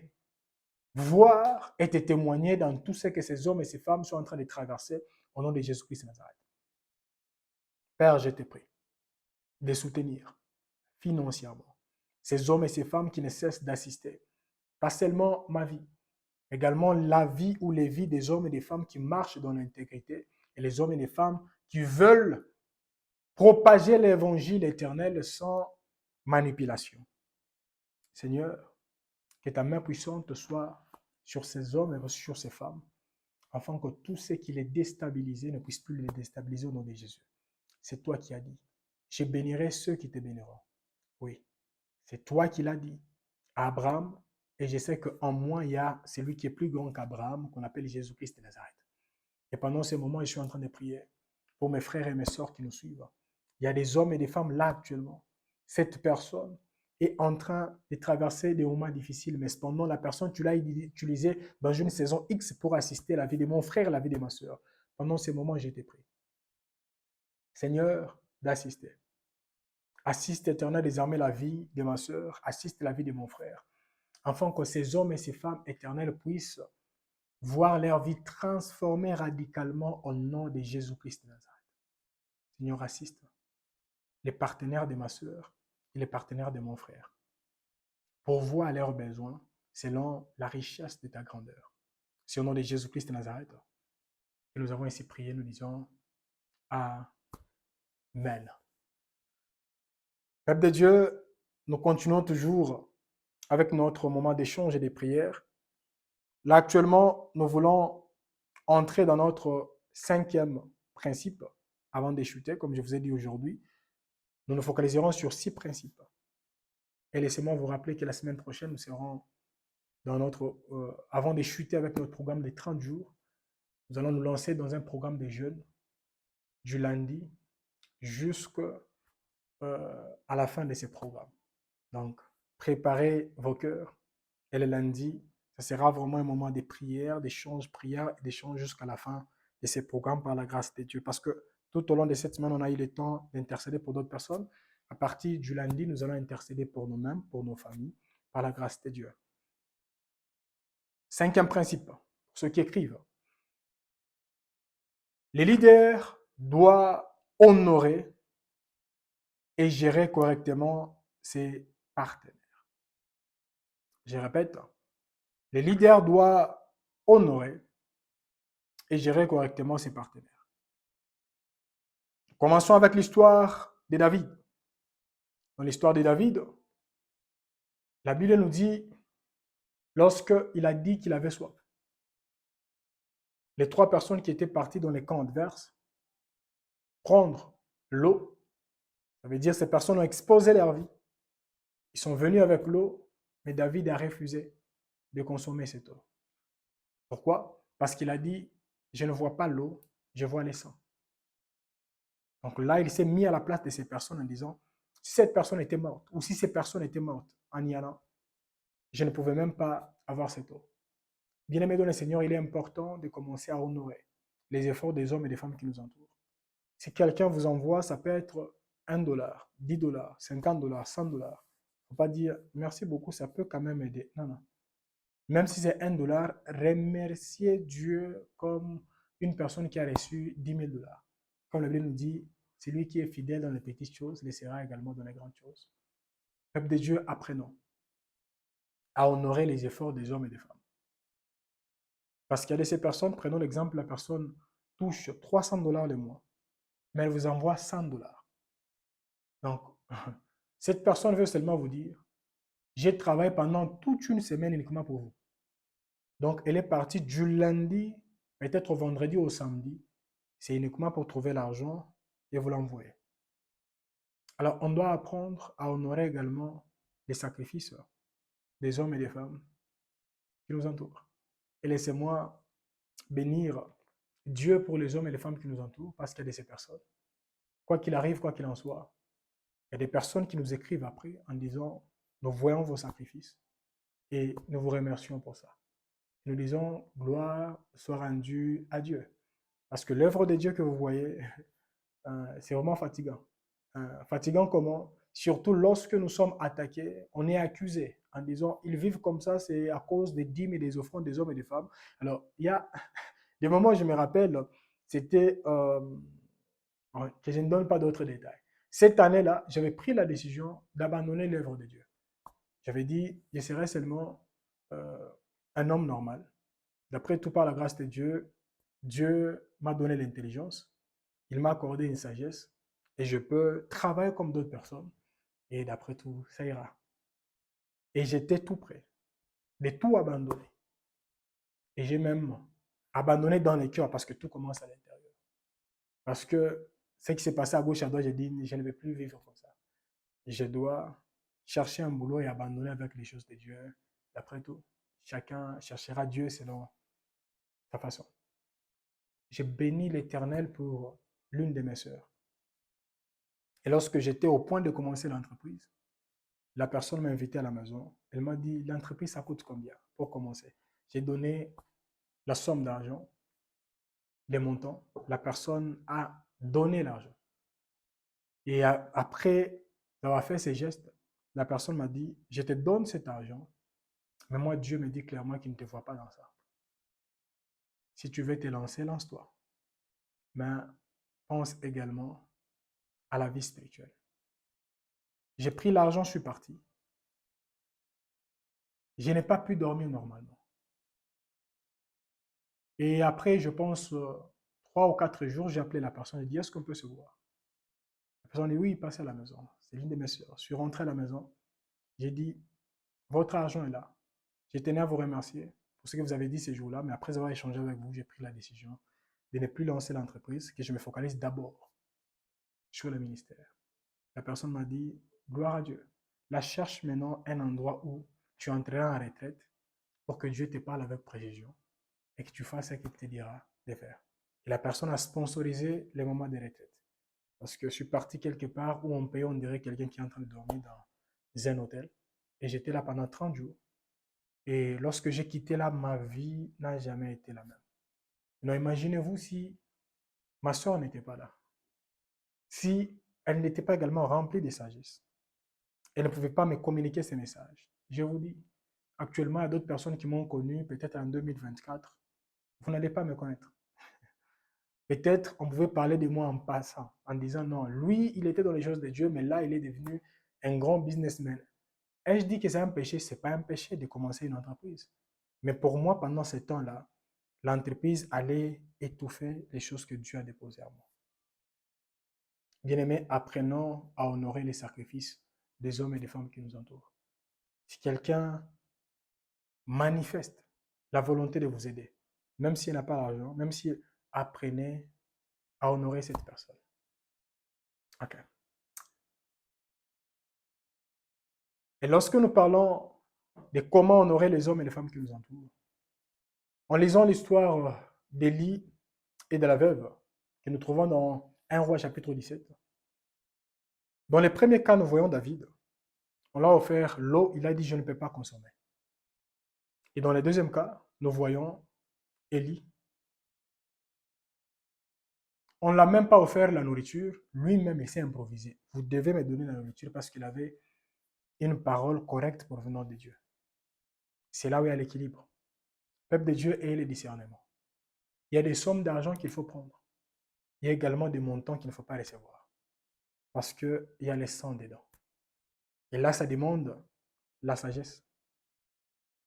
voir et te témoigner dans tout ce que ces hommes et ces femmes sont en train de traverser au nom de Jésus-Christ de Nazareth. Père, je te prie de soutenir financièrement ces hommes et ces femmes qui ne cessent d'assister. Pas seulement ma vie, également la vie ou les vies des hommes et des femmes qui marchent dans l'intégrité et les hommes et les femmes qui veulent propager l'évangile éternel sans manipulation. Seigneur, que ta main puissante soit sur ces hommes et sur ces femmes, afin que tout ce qui les déstabilise ne puisse plus les déstabiliser au nom de Jésus. C'est toi qui as dit, je bénirai ceux qui te béniront. Oui, c'est toi qui l'as dit à Abraham, et je sais qu'en moi, il y a celui qui est plus grand qu'Abraham, qu'on appelle Jésus-Christ de Nazareth. Et pendant ce moment, je suis en train de prier pour mes frères et mes sœurs qui nous suivent. Il y a des hommes et des femmes là actuellement. Cette personne est en train de traverser des moments difficiles, mais cependant, la personne, tu l'as utilisée dans une saison X pour assister à la vie de mon frère, la vie de ma sœur. Pendant ces moments, j'ai été pris. Seigneur, d'assister. Assiste éternel désormais la vie de ma sœur, assiste la vie de mon frère, afin que ces hommes et ces femmes éternelles puissent voir leur vie transformée radicalement au nom de Jésus-Christ de Nazareth. Seigneur, assiste les partenaires de ma sœur et les partenaires de mon frère, pourvois à leurs besoins selon la richesse de ta grandeur. C'est au nom de Jésus-Christ de Nazareth que nous avons ainsi prié, nous disons Amen. Peuple de Dieu, nous continuons toujours avec notre moment d'échange et de prière. Là, actuellement, nous voulons entrer dans notre 5e principe avant de chuter, comme je vous ai dit aujourd'hui. Nous nous focaliserons sur 6 principes. Et laissez-moi vous rappeler que la semaine prochaine, nous serons dans notre, avant de chuter avec notre programme de 30 jours, nous allons nous lancer dans un programme de jeûne du lundi jusqu'à la fin de ce programme. Donc, préparez vos cœurs. Et le lundi, ça sera vraiment un moment de prière, d'échange, prière et d'échange jusqu'à la fin de ce programme par la grâce de Dieu. Parce que tout au long de cette semaine, on a eu le temps d'intercéder pour d'autres personnes. À partir du lundi, nous allons intercéder pour nous-mêmes, pour nos familles, par la grâce de Dieu. 5e principe, pour ceux qui écrivent. Les leaders doivent honorer et gérer correctement ses partenaires. Je répète, les leaders doivent honorer et gérer correctement ses partenaires. Commençons avec l'histoire de David. Dans l'histoire de David, la Bible nous dit, lorsqu'il a dit qu'il avait soif, les 3 personnes qui étaient parties dans les camps adverses, prendre l'eau, ça veut dire que ces personnes ont exposé leur vie. Ils sont venus avec l'eau, mais David a refusé de consommer cette eau. Pourquoi? Parce qu'il a dit, je ne vois pas l'eau, je vois le sang. Donc là, il s'est mis à la place de ces personnes en disant, si cette personne était morte, ou si ces personnes étaient mortes en y allant, je ne pouvais même pas avoir cette eau. Bien-aimé dans le Seigneur, il est important de commencer à honorer les efforts des hommes et des femmes qui nous entourent. Si quelqu'un vous envoie, ça peut être $1, $10, $50, $100. Il ne faut pas dire merci beaucoup, ça peut quand même aider. Non, non. Même si c'est $1, remerciez Dieu comme une personne qui a reçu $10 000. Comme la Bible nous dit, celui qui est fidèle dans les petites choses le sera également dans les grandes choses. Peuple de Dieu, apprenons à honorer les efforts des hommes et des femmes. Parce qu'il y a de ces personnes, prenons l'exemple, la personne touche $300 le mois, mais elle vous envoie $100. Donc, cette personne veut seulement vous dire, j'ai travaillé pendant toute une semaine uniquement pour vous. Donc, elle est partie du lundi, peut-être au vendredi ou au samedi. C'est uniquement pour trouver l'argent et vous l'envoyer. Alors, on doit apprendre à honorer également les sacrifices des hommes et des femmes qui nous entourent. Et laissez-moi bénir Dieu pour les hommes et les femmes qui nous entourent, parce qu'il y a de ces personnes. Quoi qu'il arrive, quoi qu'il en soit, il y a des personnes qui nous écrivent après en disant, nous voyons vos sacrifices et nous vous remercions pour ça. Nous disons, gloire soit rendue à Dieu. Parce que l'œuvre de Dieu que vous voyez, c'est vraiment fatigant. Fatigant comment? Surtout lorsque nous sommes attaqués, on est accusé en disant, ils vivent comme ça, c'est à cause des dîmes et des offrandes des hommes et des femmes. Alors, il y a des moments où je me rappelle, c'était, que je ne donne pas d'autres détails. Cette année-là, j'avais pris la décision d'abandonner l'œuvre de Dieu. J'avais dit, je serai seulement un homme normal. D'après tout, par la grâce de Dieu, Dieu m'a donné l'intelligence, il m'a accordé une sagesse et je peux travailler comme d'autres personnes. Et d'après tout, ça ira. Et j'étais tout prêt de tout abandonner. Et j'ai même abandonné dans les cœurs parce que tout commence à l'intérieur. Parce que ce qui s'est passé à gauche, à droite, j'ai dit, je ne vais plus vivre comme ça. Je dois chercher un boulot et abandonner avec les choses de Dieu. D'après tout, chacun cherchera Dieu selon sa façon. J'ai béni l'Éternel pour l'une de mes sœurs. Et lorsque j'étais au point de commencer l'entreprise, la personne m'a invité à la maison. Elle m'a dit, l'entreprise, ça coûte combien pour commencer? J'ai donné la somme d'argent, les montants. La personne a donné l'argent. Et après avoir fait ces gestes, la personne m'a dit, je te donne cet argent, mais moi, Dieu me dit clairement qu'il ne te voit pas dans ça. Si tu veux te lancer, lance-toi. Mais pense également à la vie spirituelle. J'ai pris l'argent, je suis parti. Je n'ai pas pu dormir normalement. Et après, je pense, 3 ou 4 jours, j'ai appelé la personne et dit, est-ce qu'on peut se voir? La personne dit, oui, passez à la maison. C'est l'une de mes soeurs. Je suis rentré à la maison. J'ai dit, votre argent est là. Je tenais à vous remercier pour ce que vous avez dit ces jours-là, mais après avoir échangé avec vous, j'ai pris la décision de ne plus lancer l'entreprise, que je me focalise d'abord sur le ministère. La personne m'a dit, gloire à Dieu. Là, cherche maintenant un endroit où tu entreras en retraite pour que Dieu te parle avec précision et que tu fasses ce qu'il te dira de faire. Et la personne a sponsorisé les moments de retraite. Parce que je suis parti quelque part où on payait, on dirait, quelqu'un qui est en train de dormir dans un hôtel. Et j'étais là pendant 30 jours. Et lorsque j'ai quitté là, ma vie n'a jamais été la même. Donc imaginez-vous si ma soeur n'était pas là. Si elle n'était pas également remplie de sagesse. Elle ne pouvait pas me communiquer ces messages. Je vous dis, actuellement, il y a d'autres personnes qui m'ont connu, peut-être en 2024. Vous n'allez pas me connaître. Peut-être on pouvait parler de moi en passant, en disant non, lui, il était dans les choses de Dieu, mais là, il est devenu un grand businessman. Et je dis que c'est un péché, ce n'est pas un péché de commencer une entreprise. Mais pour moi, pendant ce temps-là, l'entreprise allait étouffer les choses que Dieu a déposées en moi. Bien-aimés, apprenons à honorer les sacrifices des hommes et des femmes qui nous entourent. Si quelqu'un manifeste la volonté de vous aider, même s'il n'a pas l'argent, même si apprenez à honorer cette personne. Ok. Et lorsque nous parlons de comment honorer les hommes et les femmes qui nous entourent, en lisant l'histoire d'Élie et de la veuve que nous trouvons dans 1 Roi chapitre 17. Dans les premiers cas, nous voyons David. On l'a offert l'eau, il a dit, je ne peux pas consommer. Et dans les deuxième cas, nous voyons Élie. On ne l'a même pas offert la nourriture, lui-même il s'est improvisé. Vous devez me donner la nourriture parce qu'il avait une parole correcte provenant de Dieu. C'est là où il y a l'équilibre. Le peuple de Dieu est le discernement. Il y a des sommes d'argent qu'il faut prendre. Il y a également des montants qu'il ne faut pas recevoir. Parce qu'il y a les sang dedans. Et là, ça demande la sagesse.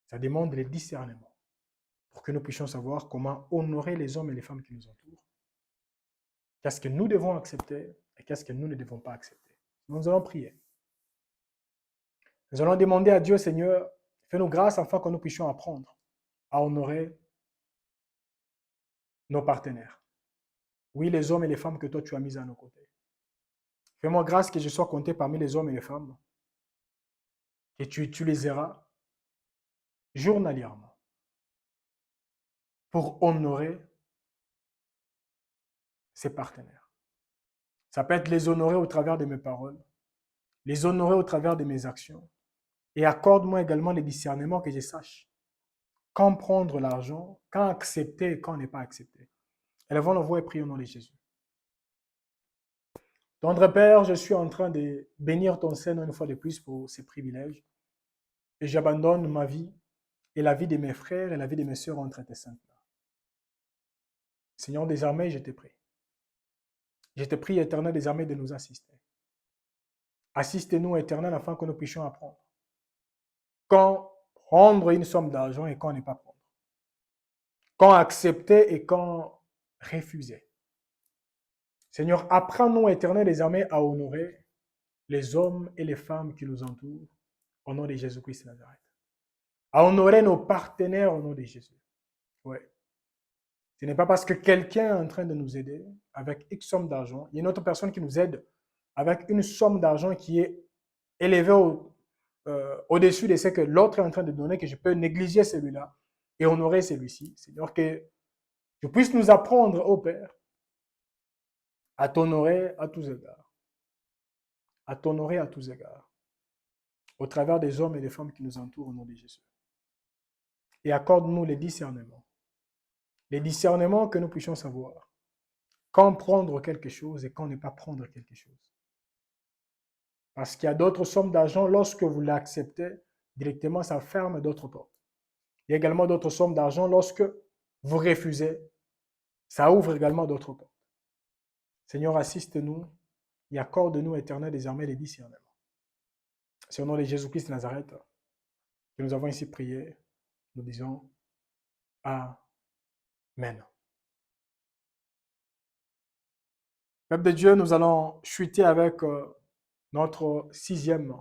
Ça demande le discernement. Pour que nous puissions savoir comment honorer les hommes et les femmes qui nous entourent. Qu'est-ce que nous devons accepter et qu'est-ce que nous ne devons pas accepter. Nous allons prier. Nous allons demander à Dieu, Seigneur, fais-nous grâce afin que nous puissions apprendre à honorer nos partenaires. Oui, les hommes et les femmes que toi tu as mis à nos côtés. Fais-moi grâce que je sois compté parmi les hommes et les femmes que tu utiliseras journalièrement pour honorer ses partenaires. Ça peut être les honorer au travers de mes paroles, les honorer au travers de mes actions. Et accorde-moi également les discernements que je sache quand prendre l'argent, quand accepter et quand ne pas accepter. Élevons la voix et prions au nom de Jésus. Tendre Père, je suis en train de bénir ton Seigneur une fois de plus pour ces privilèges. Et j'abandonne ma vie et la vie de mes frères et la vie de mes sœurs entre tes saintes mains. Seigneur, désormais, je te prie. Je te prie, Éternel, désormais, de nous assister. Assiste-nous, Éternel, afin que nous puissions apprendre. Quand prendre une somme d'argent et quand ne pas prendre. Quand accepter et quand refuser. Seigneur, apprends-nous, Éternel, désormais, à honorer les hommes et les femmes qui nous entourent au nom de Jésus-Christ de Nazareth. À honorer nos partenaires au nom de Jésus. Oui. Ce n'est pas parce que quelqu'un est en train de nous aider avec X somme d'argent, il y a une autre personne qui nous aide avec une somme d'argent qui est élevée au-dessus de ce que l'autre est en train de donner, que je peux négliger celui-là et honorer celui-ci. Seigneur, que tu puisses nous apprendre, ô Père, à t'honorer à tous égards. À t'honorer à tous égards. Au travers des hommes et des femmes qui nous entourent au nom de Jésus. Et accorde-nous les discernements. Les discernements que nous puissions savoir. Quand prendre quelque chose et quand ne pas prendre quelque chose. Parce qu'il y a d'autres sommes d'argent, lorsque vous l'acceptez, directement, ça ferme d'autres portes. Il y a également d'autres sommes d'argent, lorsque vous refusez, ça ouvre également d'autres portes. Seigneur, assiste-nous et accorde-nous, Éternel, désormais les discernements. C'est au nom de Jésus-Christ de Nazareth que nous avons ici prié. Nous disons Amen. Peuple de Dieu, nous allons chuter avec notre sixième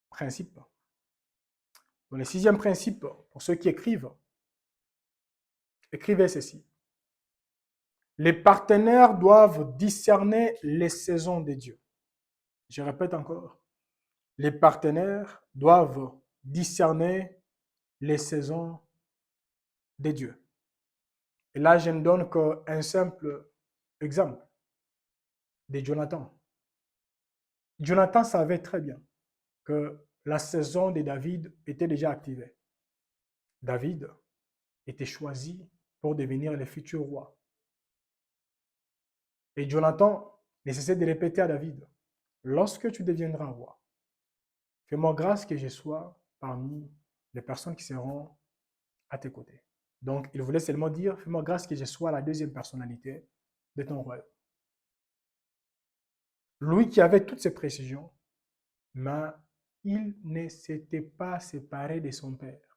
principe. Dans le sixième principe, pour ceux qui écrivent, écrivez ceci. Les partenaires doivent discerner les saisons de Dieu. Je répète encore. Les partenaires doivent discerner les saisons de Dieu. Et là, je ne donne qu'un simple exemple de Jonathan. Jonathan savait très bien que la saison de David était déjà activée. David était choisi pour devenir le futur roi. Et Jonathan ne cessait de répéter à David, lorsque tu deviendras roi, fais-moi grâce que je sois parmi les personnes qui seront à tes côtés. Donc, il voulait seulement dire, fais-moi grâce que je sois la deuxième personnalité de ton royaume. Lui qui avait toutes ces précisions, mais il ne s'était pas séparé de son père.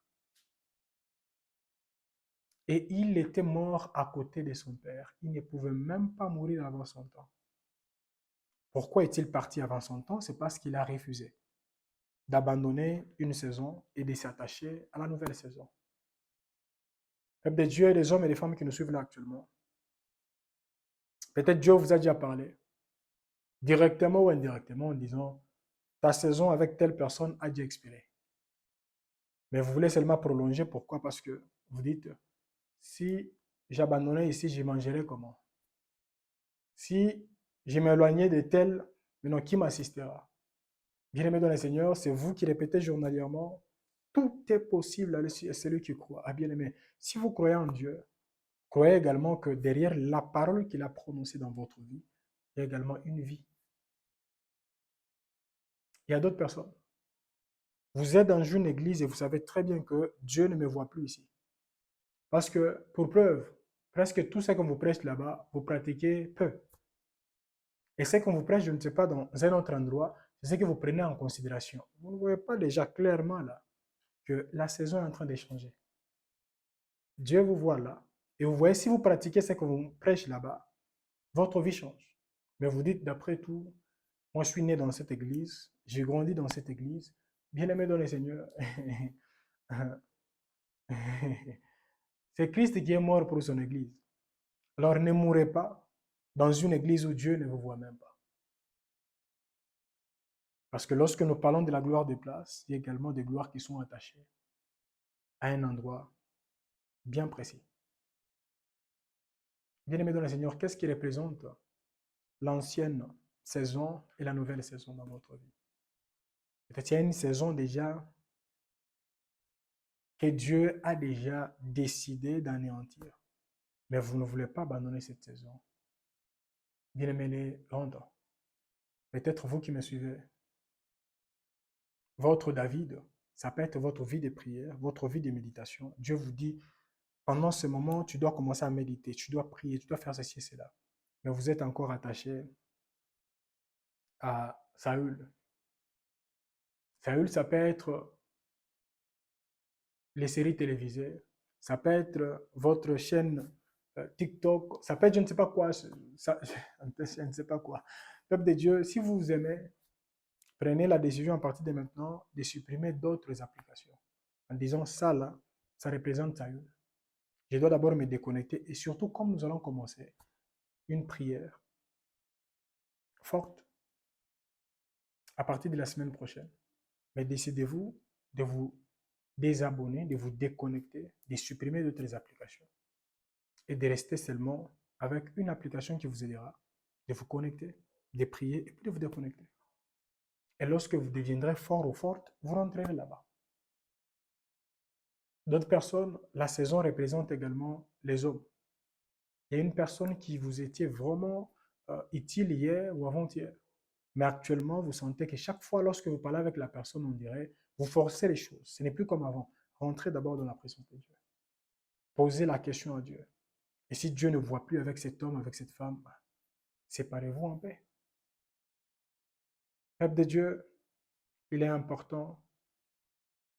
Et il était mort à côté de son père. Il ne pouvait même pas mourir avant son temps. Pourquoi est-il parti avant son temps? C'est parce qu'il a refusé d'abandonner une saison et de s'attacher à la nouvelle saison. Peuple de Dieu, les hommes et les femmes qui nous suivent là actuellement, peut-être Dieu vous a déjà parlé, directement ou indirectement, en disant, ta saison avec telle personne a déjà expiré. Mais vous voulez seulement prolonger. Pourquoi? Parce que vous dites, si j'abandonnais ici, je mangerais comment? Si je m'éloignais de tel, maintenant qui m'assistera? Bien-aimé dans le Seigneur, c'est vous qui répétez journalièrement, tout est possible à celui qui croit. Ah bien-aimé, si vous croyez en Dieu, croyez également que derrière la parole qu'il a prononcée dans votre vie, il y a également une vie. Il y a d'autres personnes. Vous êtes dans une église et vous savez très bien que Dieu ne me voit plus ici. Parce que, pour preuve, presque tout ce que vous prêchez là-bas, vous pratiquez peu. Et ce qu'on vous prêche, je ne sais pas, dans un autre endroit, c'est ce que vous prenez en considération. Vous ne voyez pas déjà clairement là que la saison est en train de changer. Dieu vous voit là. Et vous voyez, si vous pratiquez ce que vous prêchez là-bas, votre vie change. Mais vous dites, d'après tout, moi je suis né dans cette église, j'ai grandi dans cette église, bien aimé dans le Seigneur. C'est Christ qui est mort pour son église. Alors ne mourrez pas dans une église où Dieu ne vous voit même pas. Parce que lorsque nous parlons de la gloire des places, il y a également des gloires qui sont attachées à un endroit bien précis. Bien-aimé dans le Seigneur, qu'est-ce qui représente l'ancienne saison et la nouvelle saison dans votre vie? Peut-être il y a une saison déjà que Dieu a déjà décidé d'anéantir, mais vous ne voulez pas abandonner cette saison. Bien-aimé les Londres, peut-être vous qui me suivez, votre David, ça peut être votre vie de prière, votre vie de méditation. Dieu vous dit, pendant ce moment, tu dois commencer à méditer, tu dois prier, tu dois faire ceci et cela. Mais vous êtes encore attaché à Saül. Saül, ça peut être les séries télévisées, ça peut être votre chaîne TikTok, ça peut être je ne sais pas quoi, je ne sais pas quoi. Peuple de Dieu, si vous vous aimez, prenez la décision à partir de maintenant de supprimer d'autres applications. En disant ça là, ça représente Saül. Je dois d'abord me déconnecter et surtout comme nous allons commencer une prière forte à partir de la semaine prochaine. Mais décidez-vous de vous désabonner, de vous déconnecter, de supprimer d'autres applications et de rester seulement avec une application qui vous aidera, de vous connecter, de prier et puis de vous déconnecter. Et lorsque vous deviendrez fort ou forte, vous rentrerez là-bas. D'autres personnes, la saison représente également les hommes. Il y a une personne qui vous était vraiment utile hier ou avant-hier. Mais actuellement, vous sentez que chaque fois lorsque vous parlez avec la personne, on dirait, vous forcez les choses. Ce n'est plus comme avant. Rentrez d'abord dans la présence de Dieu. Posez la question à Dieu. Et si Dieu ne voit plus avec cet homme, avec cette femme, séparez-vous en paix. Peuple de Dieu, il est important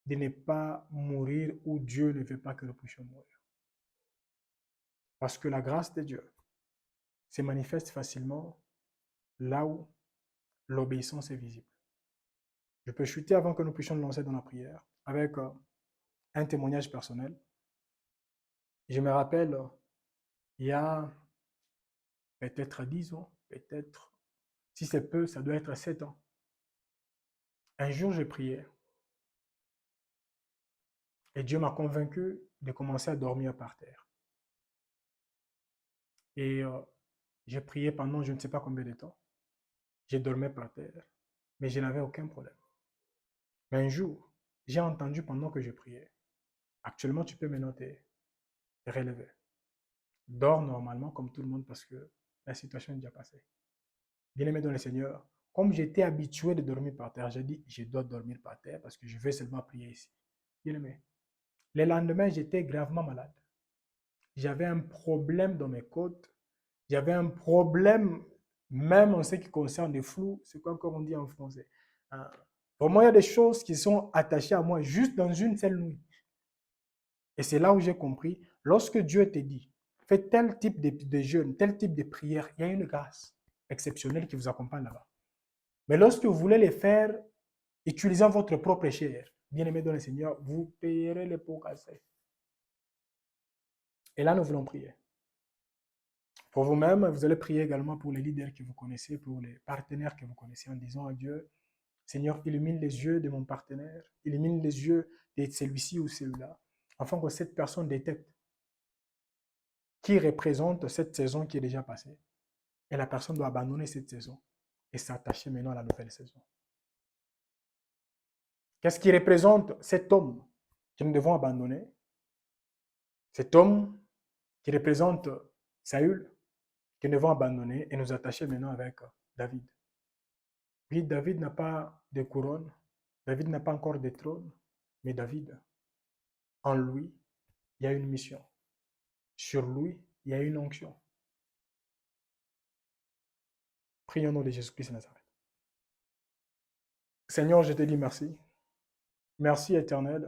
de ne pas mourir où Dieu ne veut pas que nous puissions mourir. Parce que la grâce de Dieu se manifeste facilement là où l'obéissance est visible. Je peux chuter avant que nous puissions nous lancer dans la prière avec un témoignage personnel. Je me rappelle, il y a peut-être 10 ans, peut-être, si c'est peu, ça doit être 7 ans. Un jour, j'ai prié et Dieu m'a convaincu de commencer à dormir par terre. Et j'ai prié pendant je ne sais pas combien de temps. J'ai dormi par terre, mais je n'avais aucun problème. Mais un jour, j'ai entendu pendant que je priais. Actuellement, tu peux me noter, te relever. Dors normalement comme tout le monde parce que la situation est déjà passée. Bien-aimé dans le Seigneur, comme j'étais habitué de dormir par terre, j'ai dit, je dois dormir par terre parce que je vais seulement prier ici. Bien-aimé, le lendemain, j'étais gravement malade. J'avais un problème dans mes côtes. J'avais un problème, même en ce qui concerne les flous, c'est quoi encore on dit en français. Vraiment, il y a des choses qui sont attachées à moi juste dans une seule nuit. Et c'est là où j'ai compris, lorsque Dieu te dit, fais tel type de jeûne, tel type de prière, il y a une grâce exceptionnelle qui vous accompagne là-bas. Mais lorsque vous voulez les faire utilisant votre propre chair, bien-aimé dans le Seigneur, vous payerez les pots cassés. Et là, nous voulons prier. Pour vous-même, vous allez prier également pour les leaders que vous connaissez, pour les partenaires que vous connaissez, en disant à Dieu, Seigneur, illumine les yeux de mon partenaire, illumine les yeux de celui-ci ou celui-là, afin que cette personne détecte qui représente cette saison qui est déjà passée Et la personne doit abandonner cette saison et s'attacher maintenant à la nouvelle saison. Qu'est-ce qui représente cet homme que nous devons abandonner? Cet homme qui représente Saül, que nous devons abandonner et nous attacher maintenant avec David. Oui, David n'a pas de couronne, David n'a pas encore de trône, mais David, en lui, il y a une mission. Sur lui, il y a une onction. Prions au nom de Jésus-Christ de Nazareth. Seigneur, je te dis merci. Merci éternel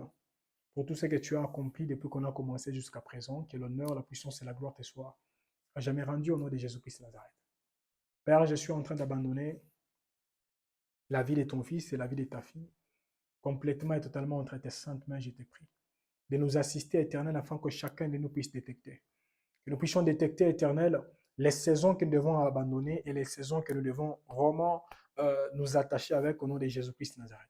pour tout ce que tu as accompli depuis qu'on a commencé jusqu'à présent. Que l'honneur, la puissance et la gloire te soient à jamais rendus au nom de Jésus-Christ de Nazareth. Père, je suis en train d'abandonner la vie de ton fils et la vie de ta fille, complètement et totalement entre tes saintes mains, je te prie. De nous assister, éternel, afin que chacun de nous puisse détecter. Que nous puissions détecter, éternel, les saisons que nous devons abandonner et les saisons que nous devons vraiment nous attacher avec au nom de Jésus-Christ de Nazareth.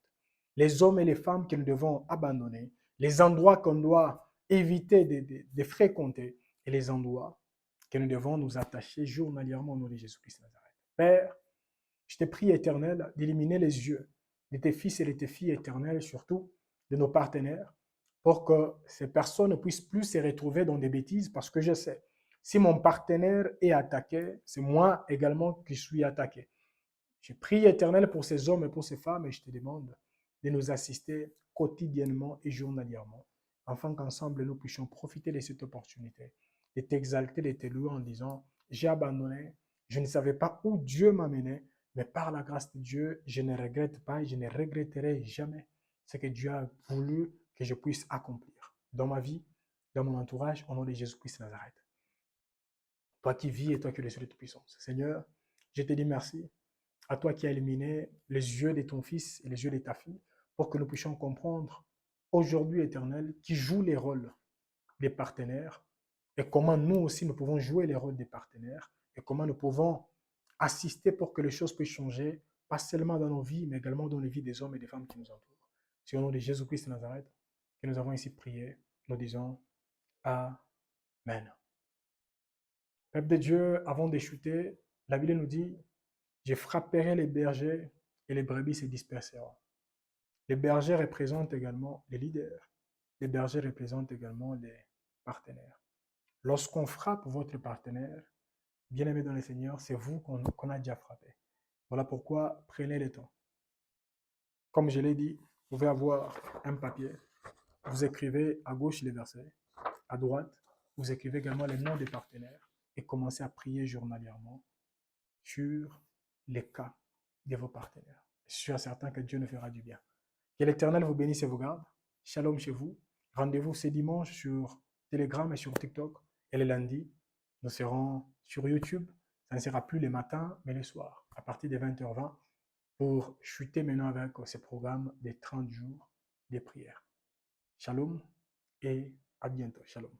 Les hommes et les femmes que nous devons abandonner, les endroits qu'on doit éviter de fréquenter et les endroits que nous devons nous attacher journalièrement au nom de Jésus-Christ de Nazareth. Père, je te prie, éternel, d'éliminer les yeux de tes fils et de tes filles éternelles, surtout de nos partenaires, pour que ces personnes ne puissent plus se retrouver dans des bêtises, parce que je sais, si mon partenaire est attaqué, c'est moi également qui suis attaqué. Je prie, éternel, pour ces hommes et pour ces femmes, et je te demande de nous assister quotidiennement et journalièrement, afin qu'ensemble nous puissions profiter de cette opportunité, de t'exalter, de te louer en disant, j'ai abandonné, je ne savais pas où Dieu m'a mené, mais par la grâce de Dieu, je ne regrette pas et je ne regretterai jamais ce que Dieu a voulu que je puisse accomplir dans ma vie, dans mon entourage, au nom de Jésus-Christ de Nazareth. Toi qui vis et toi qui es le Dieu de toute puissance. Seigneur, je te dis merci à toi qui as éliminé les yeux de ton fils et les yeux de ta fille pour que nous puissions comprendre aujourd'hui, éternel, qui joue les rôles des partenaires et comment nous aussi nous pouvons jouer les rôles des partenaires et comment nous pouvons assister pour que les choses puissent changer, pas seulement dans nos vies, mais également dans les vies des hommes et des femmes qui nous entourent. C'est au nom de Jésus-Christ de Nazareth que nous avons ici prié. Nous disons Amen. Peuple de Dieu, avant de chuter, la Bible nous dit, je frapperai les bergers et les brebis se disperseront. Les bergers représentent également les leaders. Les bergers représentent également les partenaires. Lorsqu'on frappe votre partenaire, bien-aimé dans le Seigneur, c'est vous qu'on a déjà frappé. Voilà pourquoi prenez le temps. Comme je l'ai dit, vous pouvez avoir un papier. Vous écrivez à gauche les versets, à droite, vous écrivez également les noms des partenaires et commencez à prier journalièrement sur les cas de vos partenaires. Je suis certain que Dieu nous fera du bien. Que l'Éternel vous bénisse et vous garde. Shalom chez vous. Rendez-vous ce dimanche sur Telegram et sur TikTok. Et le lundi, nous serons sur YouTube. Ça ne sera plus les matins, mais les soirs, à partir de 20h20, pour chuter maintenant avec ce programme des 30 jours de prière. Shalom et à bientôt. Shalom.